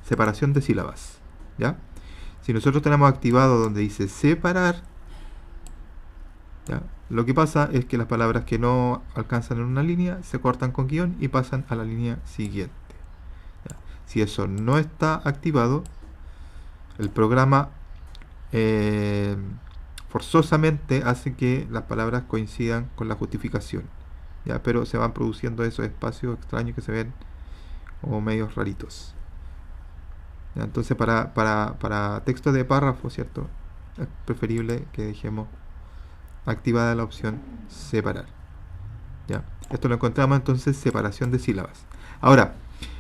separación de sílabas. ¿Ya? Si nosotros tenemos activado donde dice separar, ¿ya?, lo que pasa es que las palabras que no alcanzan en una línea se cortan con guión y pasan a la línea siguiente. ¿Ya? Si eso no está activado, el programa forzosamente hace que las palabras coincidan con la justificación. ¿Ya? Pero se van produciendo esos espacios extraños que se ven como medios raritos. ¿Ya? Entonces para texto de párrafo, ¿cierto?, es preferible que dejemos activada la opción separar. ¿Ya? Esto lo encontramos entonces separación de sílabas. Ahora,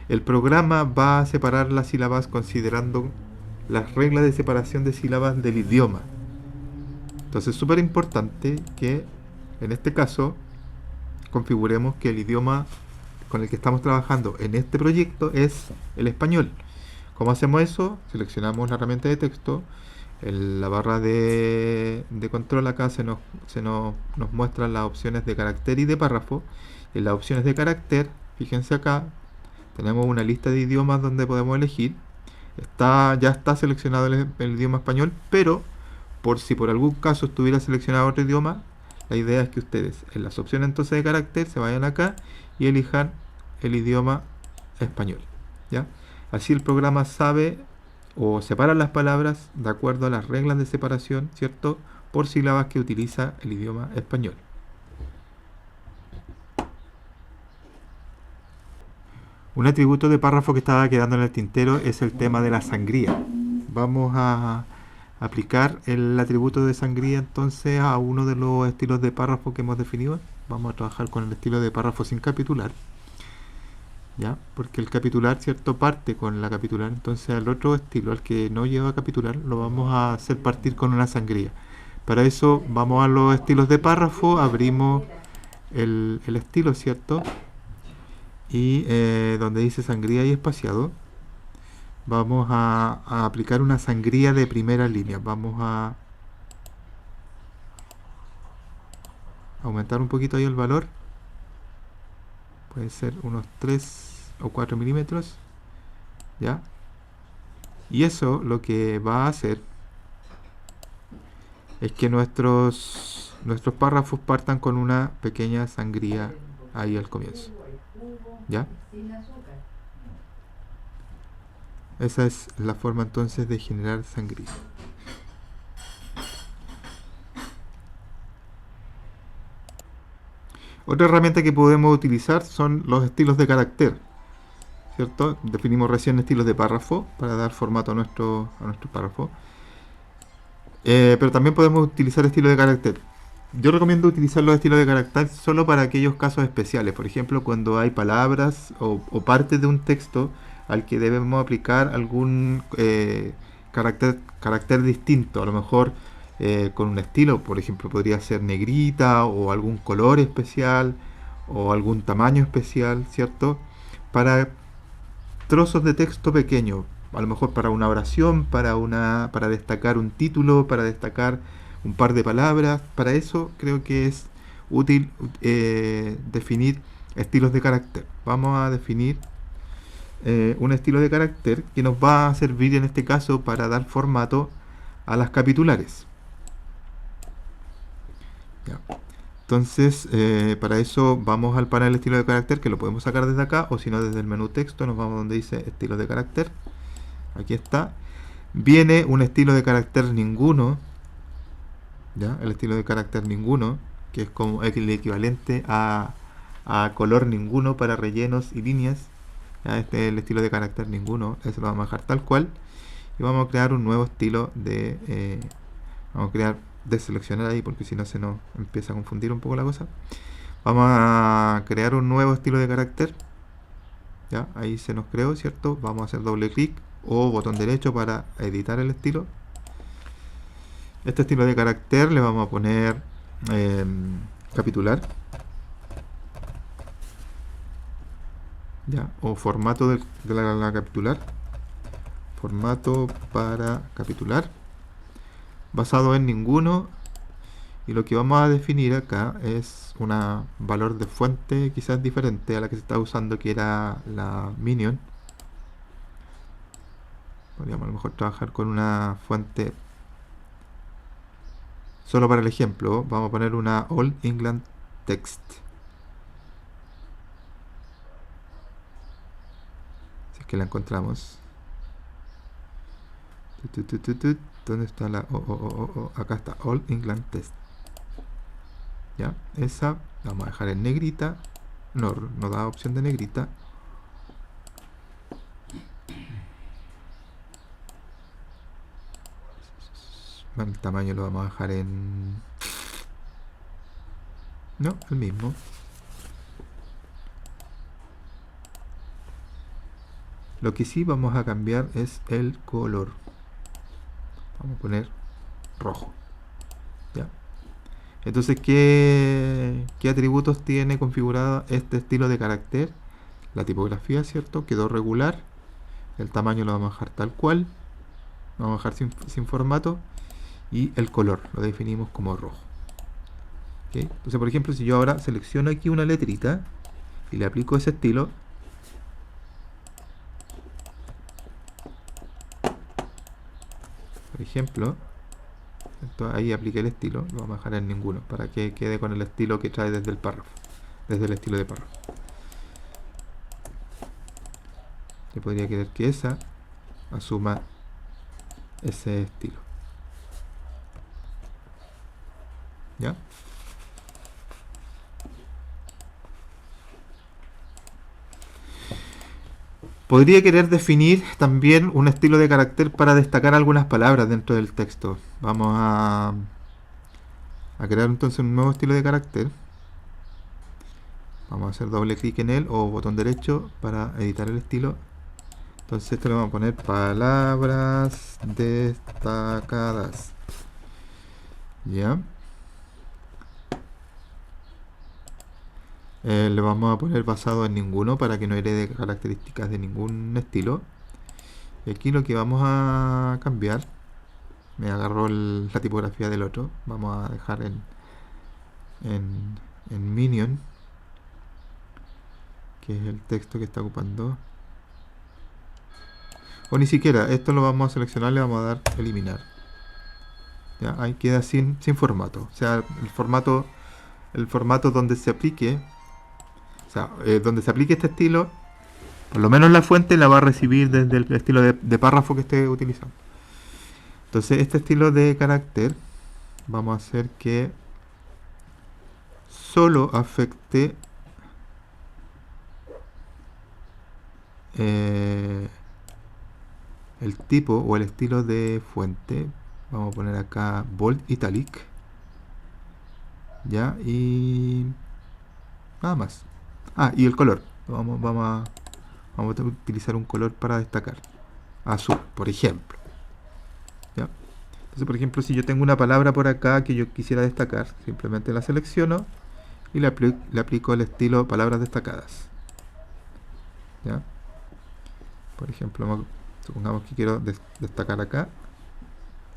el programa va a separar las sílabas considerando las reglas de separación de sílabas del idioma. Entonces es súper importante que en este caso configuremos que el idioma con el que estamos trabajando en este proyecto es el español. ¿Cómo hacemos eso? Seleccionamos la herramienta de texto. En la barra de control acá nos muestran las opciones de carácter y de párrafo. En las opciones de carácter, fíjense acá, tenemos una lista de idiomas donde podemos elegir. Ya está seleccionado el idioma español, pero por si por algún caso estuviera seleccionado otro idioma, La idea es que ustedes en las opciones entonces de carácter se vayan acá y elijan el idioma español, ¿ya? Así el programa sabe o separa las palabras de acuerdo a las reglas de separación, ¿cierto? Por sílabas que utiliza el idioma español. Un atributo de párrafo que estaba quedando en el tintero es el tema de la sangría. Vamos a aplicar el atributo de sangría entonces a uno de los estilos de párrafo que hemos definido. Vamos a trabajar con el estilo de párrafo sin capitular, ¿ya? Porque el capitular, ¿cierto?, parte con la capitular. Entonces al otro estilo, al que no lleva capitular, lo vamos a hacer partir con una sangría. Para eso vamos a los estilos de párrafo, abrimos el estilo, ¿cierto? Y donde dice sangría y espaciado, vamos a aplicar una sangría de primera línea. Vamos a aumentar un poquito ahí el valor. Puede ser unos 3 o 4 milímetros, ¿ya? Y eso lo que va a hacer es que nuestros párrafos partan con una pequeña sangría ahí al comienzo, ¿ya? Esa es la forma entonces de generar sangría. Otra herramienta que podemos utilizar son los estilos de carácter, ¿cierto? Definimos recién estilos de párrafo para dar formato a nuestro párrafo. Pero también podemos utilizar estilos de carácter. Yo recomiendo utilizar los estilos de carácter solo para aquellos casos especiales. Por ejemplo, cuando hay palabras o partes de un texto al que debemos aplicar algún carácter distinto. A lo mejor con un estilo, por ejemplo, podría ser negrita o algún color especial o algún tamaño especial, ¿cierto? Para trozos de texto pequeños, a lo mejor para una oración, para destacar un título, para destacar un par de palabras. Para eso creo que es útil definir estilos de carácter. Vamos a definir un estilo de carácter que nos va a servir en este caso para dar formato a las capitulares. Ya. Entonces, para eso vamos al panel estilo de carácter, que lo podemos sacar desde acá, o si no desde el menú texto, nos vamos donde dice estilo de carácter. Aquí está. Viene un estilo de carácter ninguno, ¿ya? El estilo de carácter ninguno, que es como el equivalente a color ninguno para rellenos y líneas. ¿Ya? Este es el estilo de carácter ninguno, eso lo vamos a dejar tal cual. Y vamos a crear un nuevo estilo de... vamos a crear deseleccionar ahí porque si no se nos empieza a confundir un poco la cosa. Vamos a crear un nuevo estilo de carácter. Ya, ahí se nos creó, ¿cierto? Vamos a hacer doble clic o botón derecho para editar el estilo. Este estilo de carácter le vamos a poner capitular. Ya, o formato de la capitular. Formato para capitular. Basado en ninguno, y lo que vamos a definir acá es un valor de fuente quizás diferente a la que se está usando, que era la Minion. Podríamos a lo mejor trabajar con una fuente solo para el ejemplo. Vamos a poner una All England Text, si es que la encontramos. ¿Dónde está la acá está All England Text. Ya, esa la vamos a dejar en negrita. No da opción de negrita. El tamaño lo vamos a dejar en... no, el mismo. Lo que sí vamos a cambiar es el color. Vamos a poner rojo. ¿Ya? Entonces, ¿qué atributos tiene configurado este estilo de carácter? La tipografía, ¿cierto? Quedó regular. El tamaño lo vamos a dejar tal cual. Lo vamos a dejar sin formato. Y el color lo definimos como rojo. ¿Okay? Entonces, por ejemplo, si yo ahora selecciono aquí una letrita y le aplico ese estilo, por ejemplo, Entonces, ahí apliqué el estilo, lo vamos a dejar en ninguno, para que quede con el estilo que trae desde el párrafo, desde el estilo de párrafo. Yo podría querer que esa asuma ese estilo. ¿Ya? Podría querer definir también un estilo de carácter para destacar algunas palabras dentro del texto. Vamos a crear entonces un nuevo estilo de carácter. Vamos a hacer doble clic en él o botón derecho para editar el estilo. Entonces esto le vamos a poner palabras destacadas. ¿Ya? Le vamos a poner basado en ninguno para que no herede características de ningún estilo. Y aquí lo que vamos a cambiar, me agarró la tipografía del otro, vamos a dejar en Minion, que es el texto que está ocupando. O ni siquiera, esto lo vamos a seleccionar, le vamos a dar eliminar. Ya, ahí queda sin formato. O sea, el formato donde se aplique, o sea, donde se aplique este estilo, por lo menos la fuente la va a recibir desde el estilo de párrafo que esté utilizando. Entonces, este estilo de carácter, vamos a hacer que solo afecte el tipo o el estilo de fuente. Vamos a poner acá bold italic. Ya, y nada más. Ah, y el color. Vamos a utilizar un color para destacar. Azul, por ejemplo. ¿Ya? Entonces, por ejemplo, si yo tengo una palabra por acá que yo quisiera destacar, simplemente la selecciono y le aplico el estilo palabras destacadas. ¿Ya? Por ejemplo, supongamos que quiero destacar acá,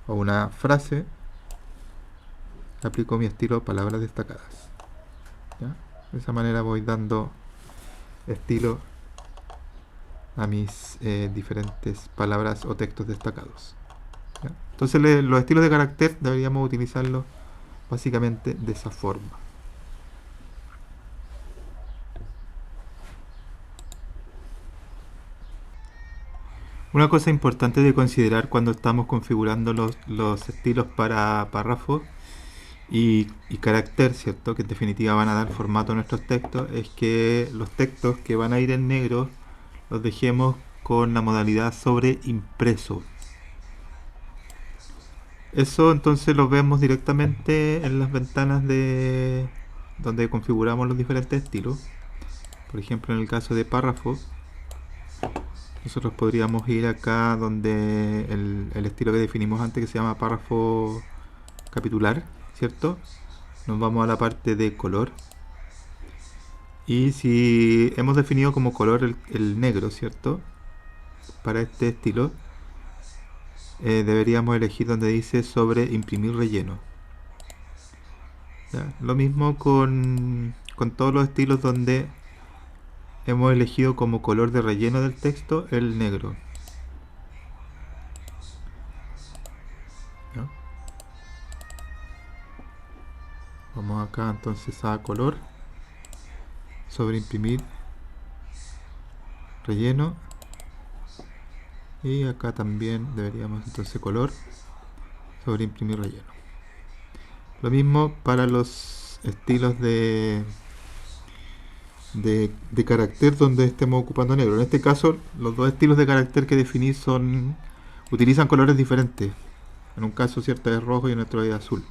o una frase, le aplico mi estilo palabras destacadas. ¿Ya? De esa manera voy dando estilo a mis diferentes palabras o textos destacados. ¿Ya? Entonces los estilos de carácter deberíamos utilizarlos básicamente de esa forma. Una cosa importante de considerar cuando estamos configurando los estilos para párrafos y carácter, ¿cierto? Que en definitiva van a dar formato a nuestros textos, es que los textos que van a ir en negro los dejemos con la modalidad sobre impreso. Eso entonces lo vemos directamente en las ventanas de donde configuramos los diferentes estilos. Por ejemplo, en el caso de párrafo, nosotros podríamos ir acá donde el estilo que definimos antes, que se llama párrafo capitular, ¿cierto? Nos vamos a la parte de color. Y si hemos definido como color el negro, ¿cierto? Para este estilo, deberíamos elegir donde dice sobre imprimir relleno. ¿Ya? Lo mismo con todos los estilos donde hemos elegido como color de relleno del texto el negro. ¿Ya? Vamos acá entonces a color, sobre imprimir relleno, y acá también deberíamos entonces color, sobre imprimir relleno. Lo mismo para los estilos de carácter donde estemos ocupando negro. En este caso, los dos estilos de carácter que definí utilizan colores diferentes. En un caso, cierto, es rojo y en otro es azul.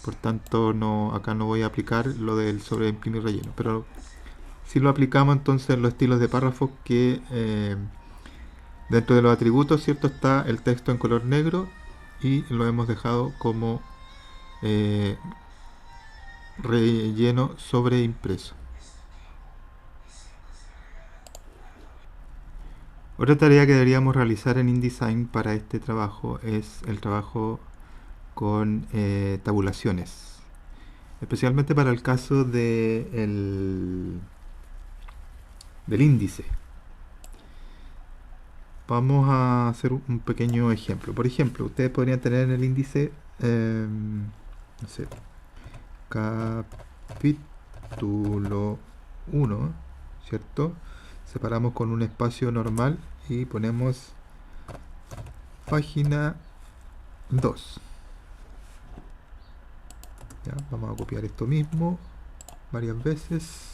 Por tanto, acá no voy a aplicar lo del sobre imprimir relleno. Pero si lo aplicamos entonces en los estilos de párrafos que dentro de los atributos, cierto, está el texto en color negro y lo hemos dejado como relleno sobre impreso. Otra tarea que deberíamos realizar en InDesign para este trabajo es el trabajo con tabulaciones, especialmente para el caso del índice. Vamos a hacer un pequeño ejemplo. Por ejemplo, ustedes podrían tener en el índice no sé, capítulo 1, ¿cierto? Separamos con un espacio normal y ponemos página 2. Ya, vamos a copiar esto mismo varias veces.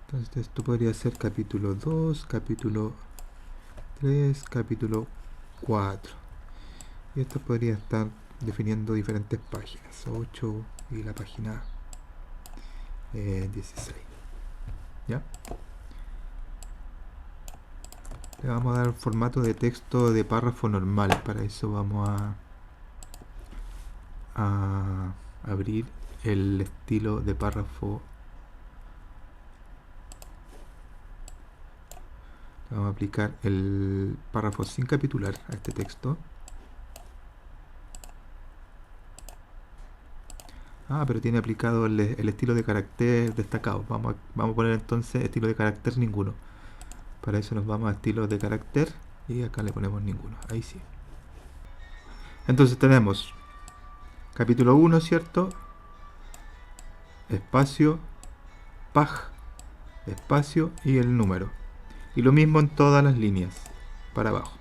Entonces esto podría ser capítulo 2, capítulo 3, capítulo 4. Y esto podría estar definiendo diferentes páginas, 8 y la página 16. ¿Ya? Le vamos a dar formato de texto de párrafo normal. Para eso vamos a abrir el estilo de párrafo. Vamos a aplicar el párrafo sin capitular a este texto. Pero tiene aplicado el estilo de carácter destacado. Vamos a poner entonces estilo de carácter ninguno. Para eso nos vamos a estilo de carácter y acá le ponemos ninguno. Ahí sí. Entonces tenemos capítulo 1, ¿cierto? Espacio, pag, espacio y el número. Y lo mismo en todas las líneas, para abajo.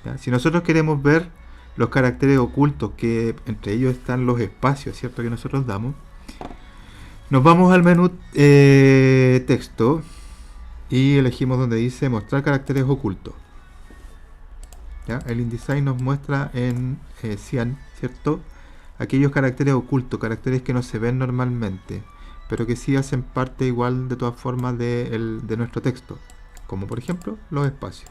¿Ya? Si nosotros queremos ver los caracteres ocultos, que entre ellos están los espacios, ¿cierto? Que nosotros damos, nos vamos al menú texto y elegimos donde dice mostrar caracteres ocultos. ¿Ya? El InDesign nos muestra en Cyan, ¿cierto? Aquellos caracteres ocultos, caracteres que no se ven normalmente, pero que sí hacen parte igual de todas formas de nuestro texto, como por ejemplo los espacios,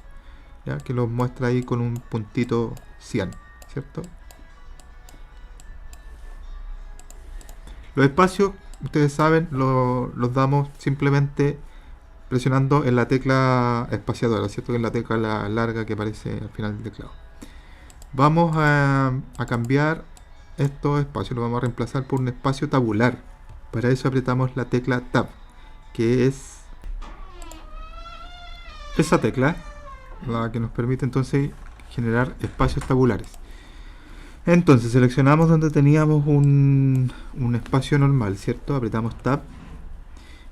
¿ya? Que los muestra ahí con un puntito Cyan, ¿cierto? Los espacios, ustedes saben, los damos simplemente presionando en la tecla espaciadora, ¿cierto? Que es la tecla larga que aparece al final del teclado. Vamos a cambiar estos espacios, los vamos a reemplazar por un espacio tabular. Para eso apretamos la tecla Tab, que es esa tecla, la que nos permite entonces generar espacios tabulares. Entonces seleccionamos donde teníamos un espacio normal, ¿cierto? Apretamos Tab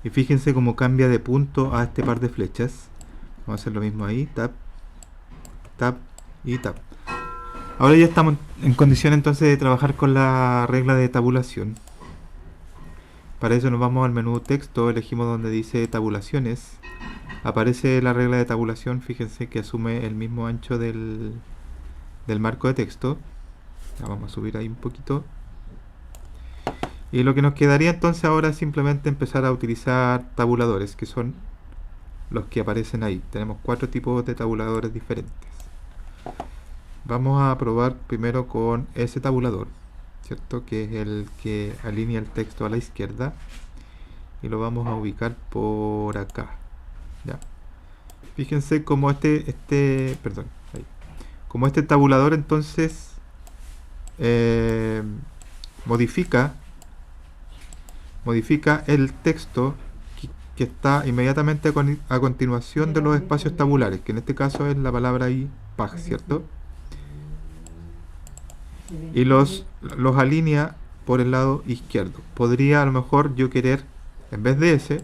y fíjense cómo cambia de punto a este par de flechas. Vamos a hacer lo mismo ahí, Tab, Tab y Tab. Ahora ya estamos en condición entonces de trabajar con la regla de tabulación. Para eso nos vamos al menú texto, elegimos donde dice tabulaciones. Aparece la regla de tabulación, fíjense que asume el mismo ancho del marco de texto. Ya vamos a subir ahí un poquito. Y lo que nos quedaría entonces ahora es simplemente empezar a utilizar tabuladores, que son los que aparecen ahí. Tenemos 4 tipos de tabuladores diferentes. Vamos a probar primero con ese tabulador, ¿cierto? Que es el que alinea el texto a la izquierda. Y lo vamos a ubicar por acá. ¿Ya? Fíjense como como este tabulador entonces modifica el texto que está inmediatamente a continuación de los espacios tabulares, que en este caso es la palabra ahí pag, ¿cierto? Y los alinea por el lado izquierdo. Podría a lo mejor yo querer, en vez de ese,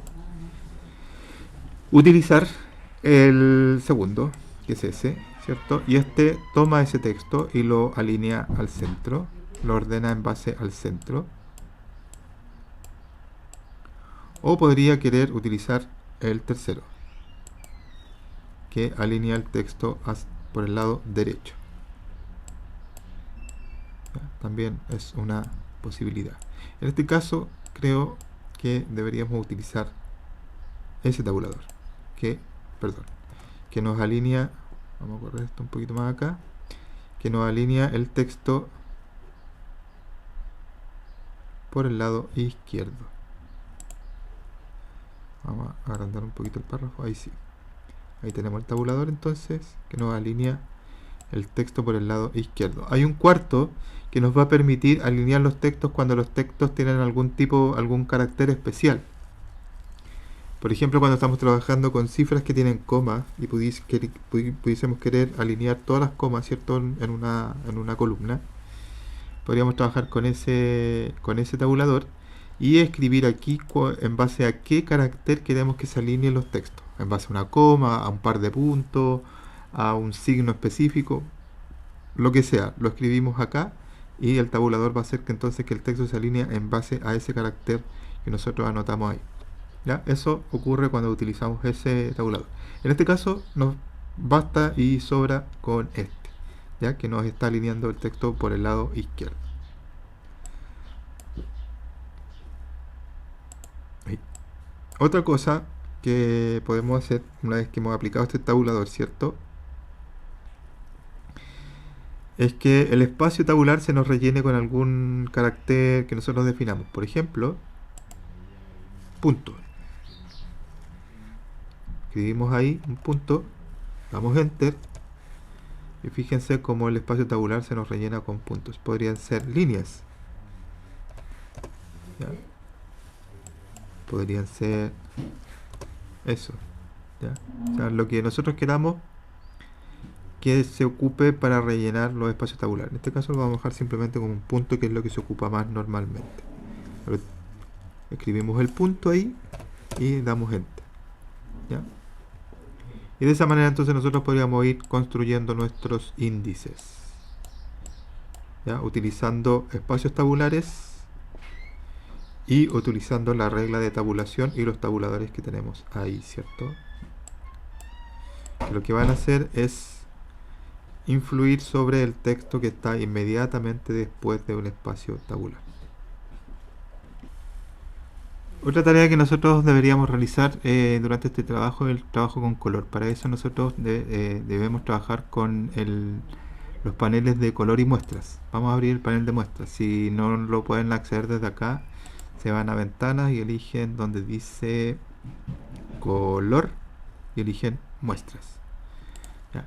utilizar el segundo, que es ese, ¿cierto? Y este toma ese texto y lo alinea al centro, lo ordena en base al centro. O podría querer utilizar el tercero, que alinea el texto por el lado derecho. También es una posibilidad. En este caso creo que deberíamos utilizar ese tabulador que nos alinea, vamos a correr esto un poquito más acá, que nos alinea el texto por el lado izquierdo. Vamos a agrandar un poquito el párrafo, ahí sí. Ahí tenemos el tabulador entonces, que nos alinea el texto por el lado izquierdo. Hay un cuarto que nos va a permitir alinear los textos cuando los textos tienen algún carácter especial. Por ejemplo, cuando estamos trabajando con cifras que tienen comas y pudiésemos querer alinear todas las comas, ¿cierto? En una columna, podríamos trabajar con ese tabulador y escribir aquí en base a qué carácter queremos que se alineen los textos. En base a una coma, a un par de puntos, a un signo específico, lo que sea. Lo escribimos acá y el tabulador va a hacer que entonces que el texto se alinee en base a ese carácter que nosotros anotamos ahí. ¿Ya? Eso ocurre cuando utilizamos ese tabulador. En este caso nos basta y sobra con este, ya que nos está alineando el texto por el lado izquierdo. Ahí. Otra cosa que podemos hacer una vez que hemos aplicado este tabulador, ¿cierto? Es que el espacio tabular se nos rellene con algún carácter que nosotros definamos. Por ejemplo, punto. Escribimos ahí un punto, damos enter y fíjense cómo el espacio tabular se nos rellena con puntos. Podrían ser líneas, ¿ya? Podrían ser eso, ¿ya? O sea, lo que nosotros queramos que se ocupe para rellenar los espacios tabulares. En este caso lo vamos a dejar simplemente como un punto, que es lo que se ocupa más normalmente. Escribimos el punto ahí y damos enter, ¿ya? Y de esa manera entonces nosotros podríamos ir construyendo nuestros índices, ¿ya? Utilizando espacios tabulares y utilizando la regla de tabulación y los tabuladores que tenemos ahí, ¿cierto? Que lo que van a hacer es influir sobre el texto que está inmediatamente después de un espacio tabular. Otra tarea que nosotros deberíamos realizar durante este trabajo es el trabajo con color. Para eso nosotros debemos trabajar con los paneles de color y muestras. Vamos a abrir el panel de muestras. Si no lo pueden acceder desde acá, se van a ventanas y eligen donde dice color y eligen muestras. ¿Ya?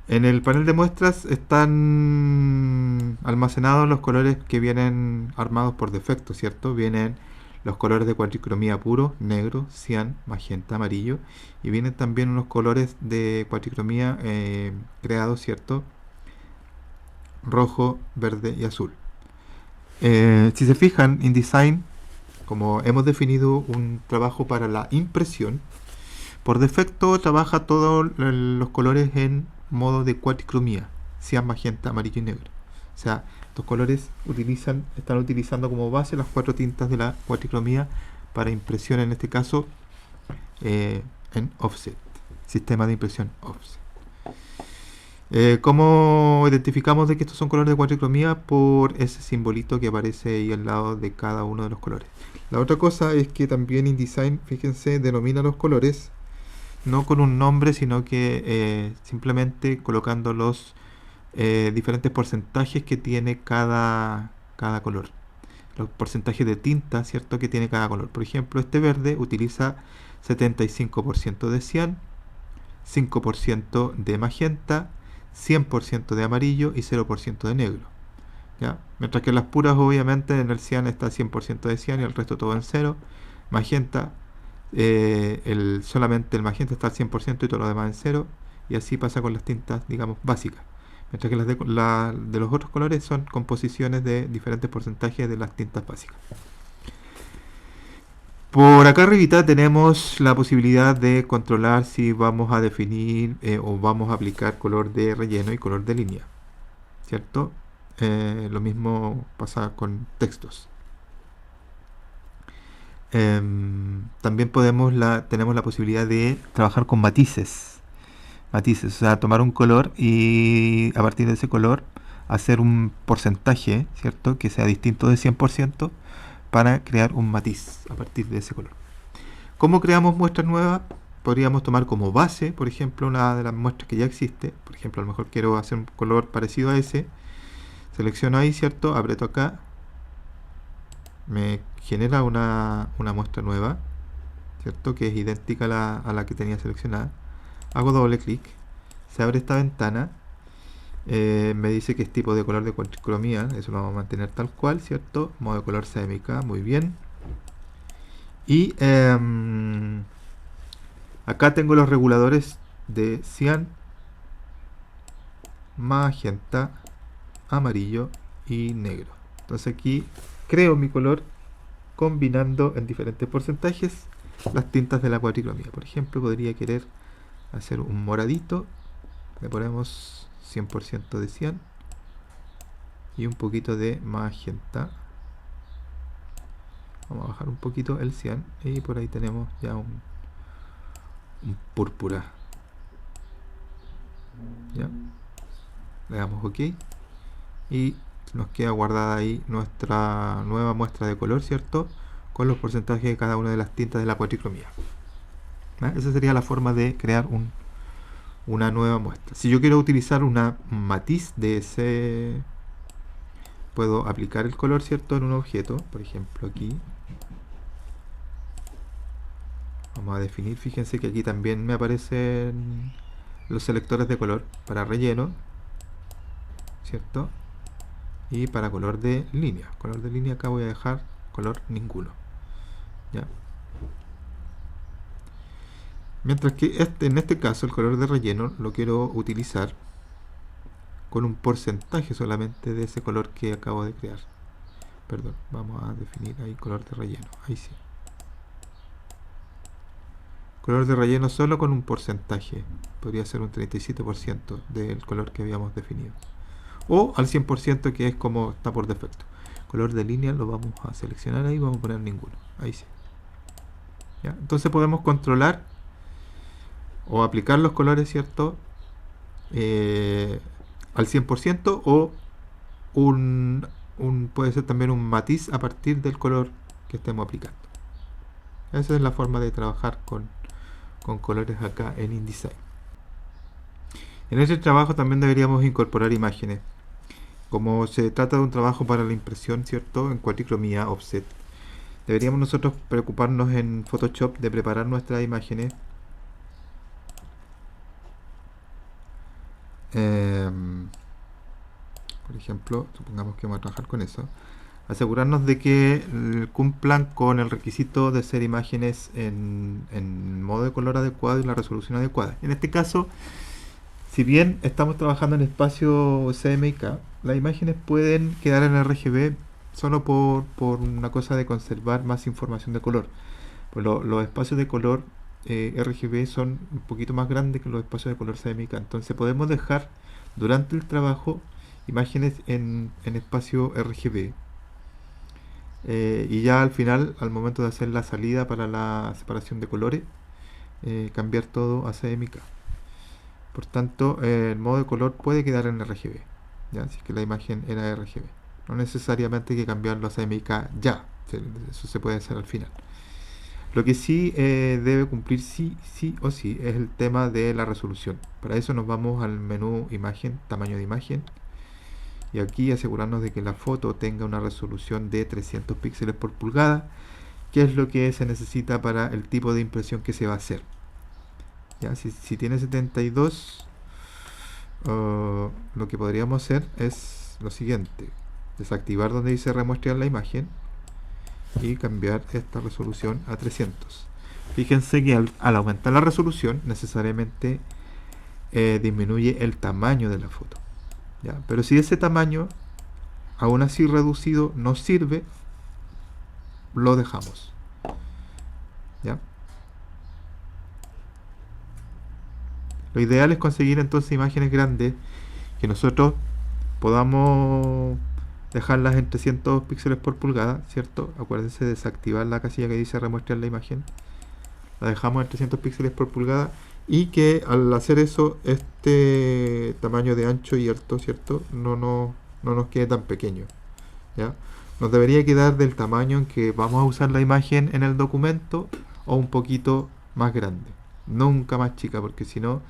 En el panel de muestras están almacenados los colores que vienen armados por defecto, ¿cierto? Vienen los colores de cuatricromía puro, negro, cian, magenta, amarillo, y vienen también unos colores de cuatricromía creados, ¿cierto? Rojo, verde y azul. Si se fijan, InDesign, como hemos definido un trabajo para la impresión, por defecto trabaja todos los colores en modo de cuatricromía, cian, magenta, amarillo y negro. O sea, estos colores están utilizando como base las 4 tintas de la cuatricromía para impresión, en este caso en offset, sistema de impresión offset. ¿Cómo identificamos de que estos son colores de cuatricromía? Por ese simbolito que aparece ahí al lado de cada uno de los colores. La otra cosa es que también InDesign, fíjense, denomina los colores no con un nombre, sino que simplemente colocando los diferentes porcentajes que tiene cada color, los porcentajes de tinta, ¿cierto?, que tiene cada color. Por ejemplo, este verde utiliza 75% de cian, 5% de magenta, 100% de amarillo y 0% de negro, ¿ya? Mientras que en las puras, obviamente, en el cian está 100% de cian y el resto todo en 0. Magenta, solamente el magenta está al 100% y todo lo demás en 0. Y así pasa con las tintas, digamos, básicas. Mientras que las de los otros colores son composiciones de diferentes porcentajes de las tintas básicas. Por acá arribita tenemos la posibilidad de controlar si vamos a definir o vamos a aplicar color de relleno y color de línea, ¿cierto? Lo mismo pasa con textos. También tenemos la posibilidad de trabajar con matices, o sea, tomar un color y a partir de ese color hacer un porcentaje, ¿cierto?, que sea distinto de 100% para crear un matiz a partir de ese color. ¿Cómo creamos muestras nuevas? Podríamos tomar como base, por ejemplo, una de las muestras que ya existe. Por ejemplo, a lo mejor quiero hacer un color parecido a ese. Selecciono ahí, ¿cierto? Aprieto acá. Me genera una muestra nueva, ¿cierto?, que es idéntica a la que tenía seleccionada. Hago doble clic, se abre esta ventana, me dice que es tipo de color de cuatricromía, eso lo vamos a mantener tal cual, ¿cierto? Modo de color CMYK, muy bien. Y Acá tengo los reguladores de cian, magenta, amarillo y negro. Entonces aquí creo mi color combinando en diferentes porcentajes las tintas de la cuatricromía. Por ejemplo, podría querer hacer un moradito, le ponemos 100% de cian y un poquito de magenta. Vamos a bajar un poquito el cian y por ahí tenemos ya un púrpura. ¿Ya? Le damos OK y nos queda guardada ahí nuestra nueva muestra de color, ¿cierto? Con los porcentajes de cada una de las tintas de la cuatricromía. Esa sería la forma de crear una nueva muestra. Si yo quiero utilizar un matiz de ese, puedo aplicar el color, ¿cierto? En un objeto, por ejemplo aquí. Vamos a definir, fíjense que aquí también me aparecen los selectores de color para relleno, ¿cierto? Y para color de línea. Color de línea acá voy a dejar color ninguno. ¿Ya? Mientras que en este caso el color de relleno lo quiero utilizar con un porcentaje solamente de ese color que acabo de crear. Perdón, vamos a definir ahí color de relleno. Ahí sí. Color de relleno solo con un porcentaje. Podría ser un 37% del color que habíamos definido. O al 100% que es como está por defecto. Color de línea lo vamos a seleccionar ahí, vamos a poner ninguno. Ahí sí. ¿Ya? Entonces podemos controlar o aplicar los colores, ¿cierto? Al 100% o puede ser también un matiz a partir del color que estemos aplicando. Esa es la forma de trabajar con colores acá en InDesign. En este trabajo también deberíamos incorporar imágenes. Como se trata de un trabajo para la impresión, ¿cierto? En cuatricromía, offset, deberíamos nosotros preocuparnos en Photoshop de preparar nuestras imágenes por ejemplo, supongamos que vamos a trabajar con eso, asegurarnos de que cumplan con el requisito de ser imágenes en modo de color adecuado y la resolución adecuada. En este caso, si bien estamos trabajando en espacio CMYK, las imágenes pueden quedar en RGB solo por una cosa de conservar más información de color. Pues los espacios de color RGB son un poquito más grandes que los espacios de color CMYK. Entonces podemos dejar durante el trabajo imágenes en espacio RGB. Y ya al final, al momento de hacer la salida para la separación de colores, cambiar todo a CMYK. Por tanto, el modo de color puede quedar en RGB, ¿ya? Si es que la imagen era RGB. No necesariamente hay que cambiarlo a CMYK ya, eso se puede hacer al final. Lo que sí debe cumplir sí o sí es el tema de la resolución. Para eso nos vamos al menú imagen, tamaño de imagen, y aquí asegurarnos de que la foto tenga una resolución de 300 píxeles por pulgada, que es lo que se necesita para el tipo de impresión que se va a hacer. ¿Ya? Si tiene 72, lo que podríamos hacer es lo siguiente: desactivar donde dice remuestrear la imagen y cambiar esta resolución a 300. Fíjense que al aumentar la resolución necesariamente disminuye el tamaño de la foto, ¿ya? Pero si ese tamaño aún así reducido no sirve, lo dejamos, ¿ya? Lo ideal es conseguir entonces imágenes grandes que nosotros podamos dejarlas en 300 píxeles por pulgada, ¿cierto? Acuérdense de desactivar la casilla que dice remuestrear la imagen. La dejamos en 300 píxeles por pulgada y que al hacer eso, este tamaño de ancho y alto, ¿cierto? No nos quede tan pequeño, ¿ya? Nos debería quedar del tamaño en que vamos a usar la imagen en el documento o un poquito más grande. Nunca más chica, porque si no,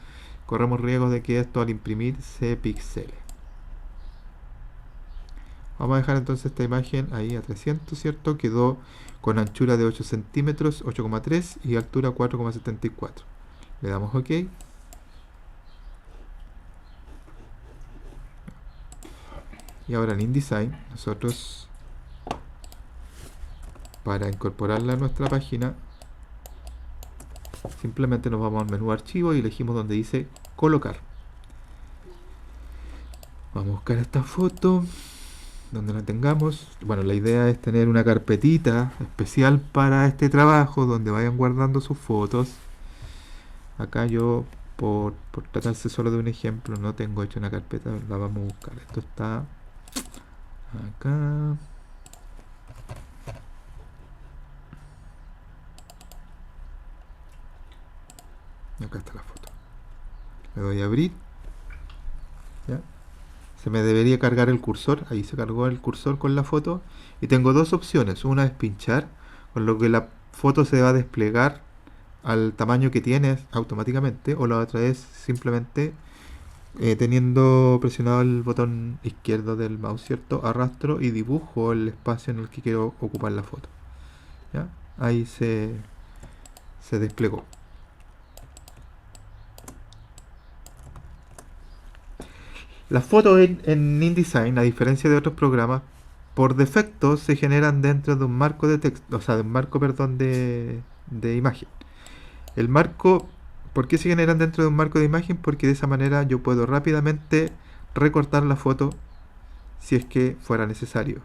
corremos riesgo de que esto al imprimir se pixele. Vamos a dejar entonces esta imagen ahí a 300, ¿cierto? Quedó con anchura de 8 centímetros, 8,3 y altura 4,74. Le damos OK. Y ahora en InDesign, nosotros, para incorporarla a nuestra página, Simplemente nos vamos al menú archivo y elegimos donde dice colocar. Vamos a buscar esta foto donde la tengamos. Bueno, la idea es tener una carpetita especial para este trabajo donde vayan guardando sus fotos. Acá yo, por tratarse solo de un ejemplo, no tengo hecho una carpeta, la vamos a buscar. Esto está acá. Acá está la foto. Le doy a abrir. ¿Ya? Se me debería cargar el cursor. Ahí se cargó el cursor con la foto. Y tengo dos opciones. Una es pinchar, con lo que la foto se va a desplegar al tamaño que tienes automáticamente. O la otra es simplemente teniendo presionado el botón izquierdo del mouse, ¿cierto? Arrastro y dibujo el espacio en el que quiero ocupar la foto. ¿Ya? Ahí se desplegó. Las fotos en InDesign, a diferencia de otros programas, por defecto se generan dentro de un marco de texto, o sea, de un marco, perdón, de imagen. El marco, ¿por qué se generan dentro de un marco de imagen? Porque de esa manera yo puedo rápidamente recortar la foto si es que fuera necesario.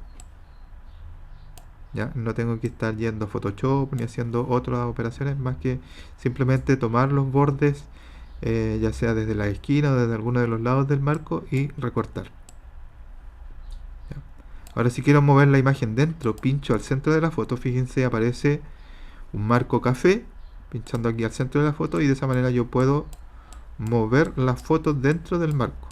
¿Ya? No tengo que estar yendo a Photoshop ni haciendo otras operaciones más que simplemente tomar los bordes, ya sea desde la esquina o desde alguno de los lados del marco y recortar. ¿Ya? Ahora si quiero mover la imagen dentro, pincho al centro de la foto, fíjense, aparece un marco café, pinchando aquí al centro de la foto y de esa manera yo puedo mover la foto dentro del marco.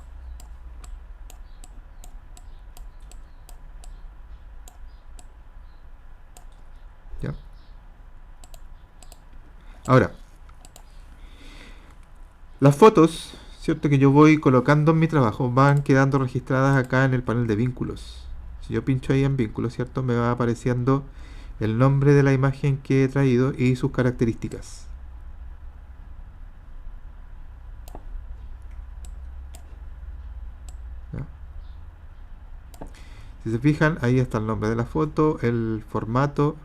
¿Ya? Ahora, las fotos, cierto, que yo voy colocando en mi trabajo van quedando registradas acá en el panel de vínculos. Si yo pincho ahí en vínculos, cierto, me va apareciendo el nombre de la imagen que he traído y sus características. ¿Ya? Si se fijan, ahí está el nombre de la foto, el formato,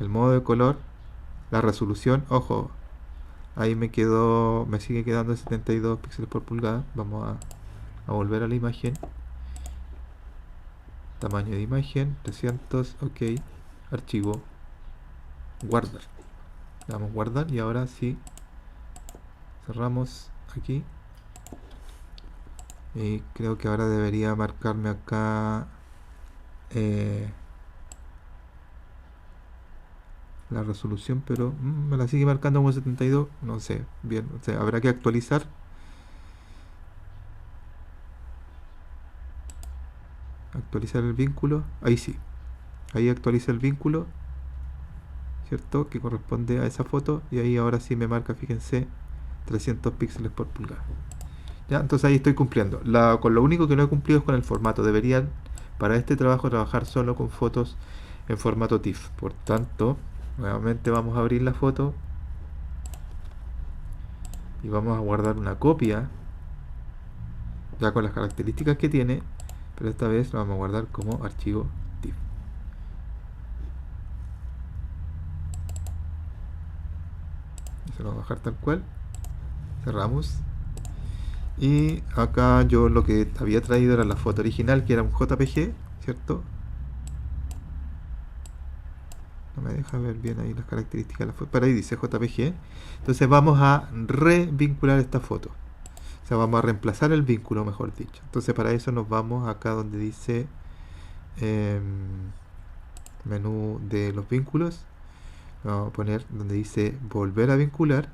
el modo de color, la resolución. Ojo, ahí me sigue quedando 72 píxeles por pulgada. Vamos a volver a la imagen. Tamaño de imagen, 300, ok. Archivo, guardar. Le damos guardar y ahora sí cerramos aquí. Y creo que ahora debería marcarme acá la resolución, pero me la sigue marcando como 72. No sé, bien, o sea, habrá que actualizar. Actualizar el vínculo, ahí sí, ahí actualiza el vínculo, ¿cierto? Que corresponde a esa foto y ahí ahora sí me marca, fíjense, 300 píxeles por pulgada. Ya, entonces ahí estoy cumpliendo. Con lo único que no he cumplido es con el formato. Deberían para este trabajo trabajar solo con fotos en formato TIFF. Por tanto, nuevamente vamos a abrir la foto y vamos a guardar una copia ya con las características que tiene, pero esta vez lo vamos a guardar como archivo TIFF. Se lo vamos a dejar tal cual. Cerramos. Y acá yo lo que había traído era la foto original, que era un JPG, ¿cierto? No me deja ver bien ahí las características de la foto, pero ahí dice JPG. Entonces vamos a revincular esta foto. O sea, vamos a reemplazar el vínculo, mejor dicho. Entonces para eso nos vamos acá donde dice menú de los vínculos. Vamos a poner donde dice volver a vincular.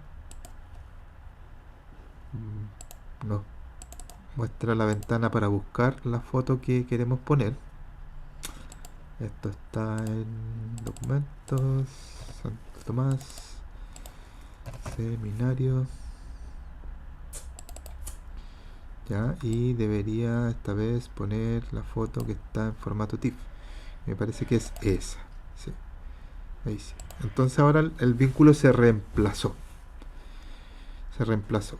Nos muestra la ventana para buscar la foto que queremos poner. Esto está en documentos, Santo Tomás, seminario. Ya, y debería esta vez poner la foto que está en formato TIFF. Me parece que es esa. Sí. Ahí sí. Entonces ahora el vínculo se reemplazó. Se reemplazó.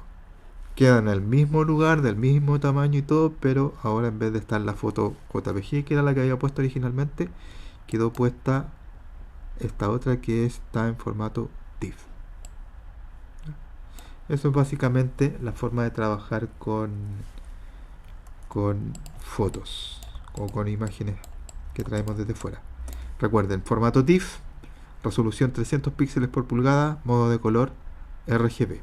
Queda en el mismo lugar, del mismo tamaño y todo, pero ahora en vez de estar la foto JPG, que era la que había puesto originalmente, quedó puesta esta otra que está en formato TIFF. Eso es básicamente la forma de trabajar con fotos o con imágenes que traemos desde fuera. Recuerden, formato TIFF, resolución 300 píxeles por pulgada, modo de color RGB.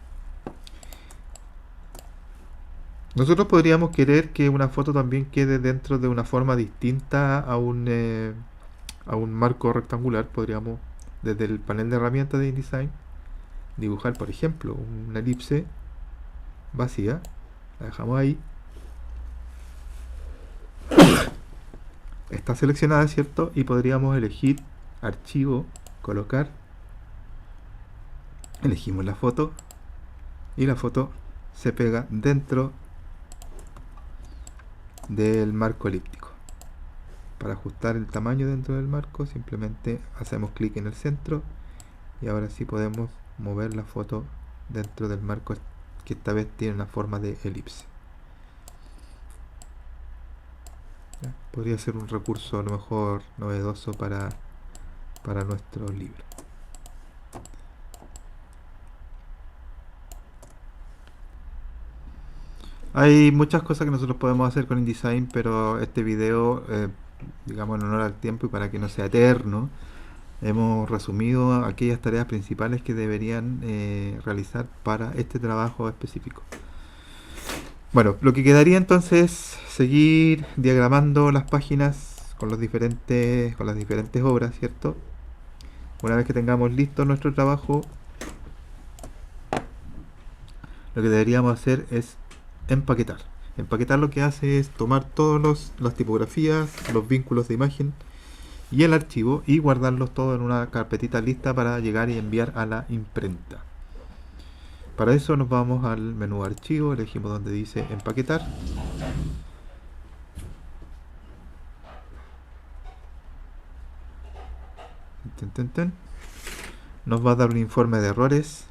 Nosotros podríamos querer que una foto también quede dentro de una forma distinta a un marco rectangular. Podríamos, desde el panel de herramientas de InDesign, dibujar, por ejemplo, una elipse vacía. La dejamos ahí. Está seleccionada, ¿cierto? Y podríamos elegir archivo, colocar. Elegimos la foto y la foto se pega dentro del marco elíptico. Para ajustar el tamaño dentro del marco, simplemente hacemos clic en el centro y ahora sí podemos mover la foto dentro del marco, que esta vez tiene una forma de elipse. ¿Ya? Podría ser un recurso a lo mejor novedoso para nuestro libro. Hay muchas cosas que nosotros podemos hacer con InDesign, pero este video, digamos en honor al tiempo y para que no sea eterno, hemos resumido aquellas tareas principales que deberían realizar para este trabajo específico. Bueno, lo que quedaría entonces es seguir diagramando las páginas con las diferentes obras, ¿cierto? Una vez que tengamos listo nuestro trabajo, lo que deberíamos hacer es empaquetar. Empaquetar lo que hace es tomar todas las tipografías, los vínculos de imagen y el archivo y guardarlos todos en una carpetita lista para llegar y enviar a la imprenta. Para eso nos vamos al menú archivo, elegimos donde dice empaquetar. Nos va a dar un informe de errores.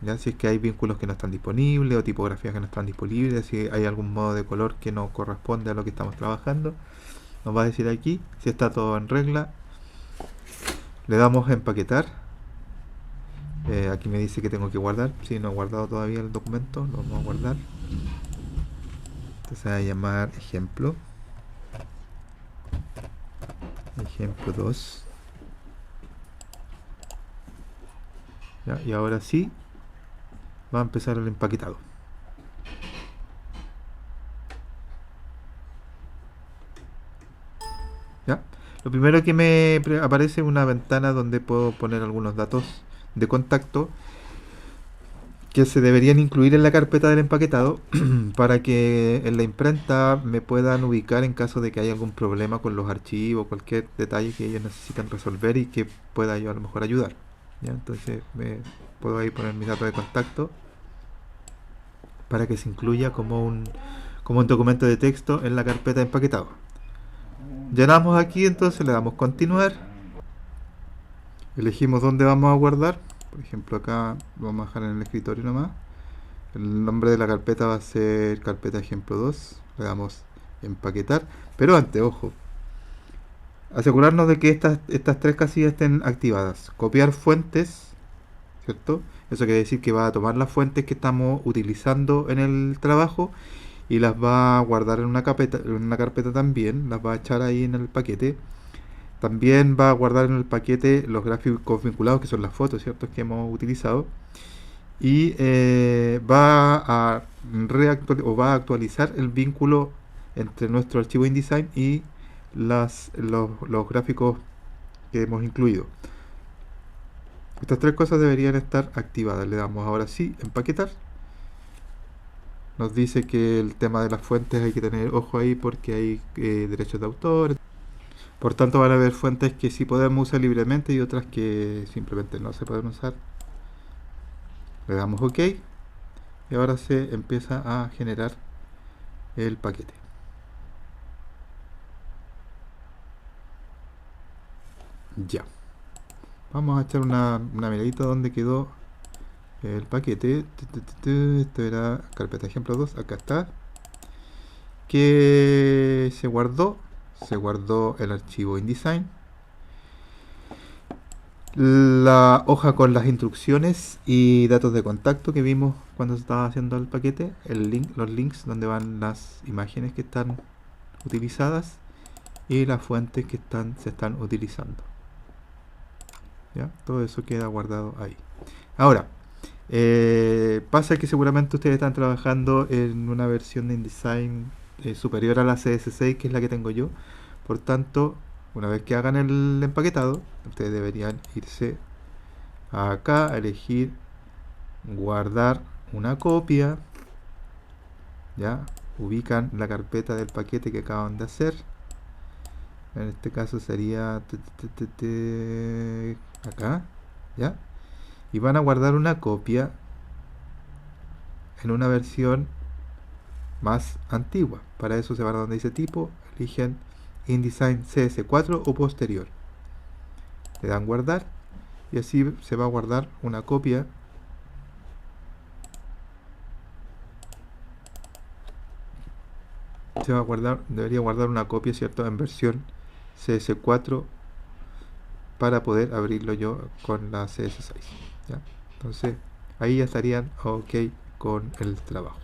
¿Ya? Si es que hay vínculos que no están disponibles o tipografías que no están disponibles, si hay algún modo de color que no corresponde a lo que estamos trabajando, nos va a decir aquí. Si está todo en regla, le damos a empaquetar. Aquí me dice que tengo que guardar. Si no he guardado todavía el documento, lo vamos a guardar. Entonces se va a llamar ejemplo 2. ¿Ya? Y ahora sí va a empezar el empaquetado. ¿Ya? Lo primero que me aparece es una ventana donde puedo poner algunos datos de contacto que se deberían incluir en la carpeta del empaquetado para que en la imprenta me puedan ubicar en caso de que haya algún problema con los archivos, cualquier detalle que ellos necesitan resolver y que pueda yo a lo mejor ayudar. ¿Ya? Entonces puedo ahí poner mis datos de contacto para que se incluya como un documento de texto en la carpeta de empaquetado. Llenamos aquí, entonces le damos continuar, elegimos dónde vamos a guardar. Por ejemplo, acá lo vamos a dejar en el escritorio nomás. El nombre de la carpeta va a ser carpeta ejemplo 2. Le damos empaquetar. Pero antes, ojo, asegurarnos de que estas tres casillas estén activadas. Copiar fuentes, ¿cierto? Eso quiere decir que va a tomar las fuentes que estamos utilizando en el trabajo y las va a guardar en una carpeta también. Las va a echar ahí en el paquete. También va a guardar en el paquete los gráficos vinculados, que son las fotos, ¿cierto?, que hemos utilizado. Y va a actualizar el vínculo entre nuestro archivo InDesign y los gráficos que hemos incluido. Estas tres cosas deberían estar activadas. Le damos ahora sí, empaquetar. Nos dice que el tema de las fuentes hay que tener ojo ahí porque hay derechos de autor. Por tanto van a haber fuentes que sí podemos usar libremente y otras que simplemente no se pueden usar. Le damos OK y ahora se empieza a generar el paquete. Ya. Vamos a echar una miradita donde quedó el paquete. Esto era carpeta ejemplo 2. Acá está. Que se guardó el archivo InDesign. la hoja con las instrucciones y datos de contacto que vimos cuando se estaba haciendo el paquete, el link, los links donde van las imágenes que están utilizadas y las fuentes que se están utilizando. ¿Ya? Todo eso queda guardado ahí. Ahora, pasa que seguramente ustedes están trabajando en una versión de InDesign superior a la CS6, que es la que tengo yo. Por tanto, una vez que hagan el empaquetado, ustedes deberían irse acá a elegir guardar una copia. Ya, ubican la carpeta del paquete que acaban de hacer. En este caso sería acá, ¿ya? Y van a guardar una copia en una versión más antigua. Para eso se van a donde dice tipo, eligen InDesign CS4 o posterior. Le dan guardar y así se va a guardar una copia. Se va a guardar, debería guardar una copia, ¿cierto? En versión CS4 para poder abrirlo yo con la CS6. ¿Ya? Entonces ahí ya estarían ok con el trabajo.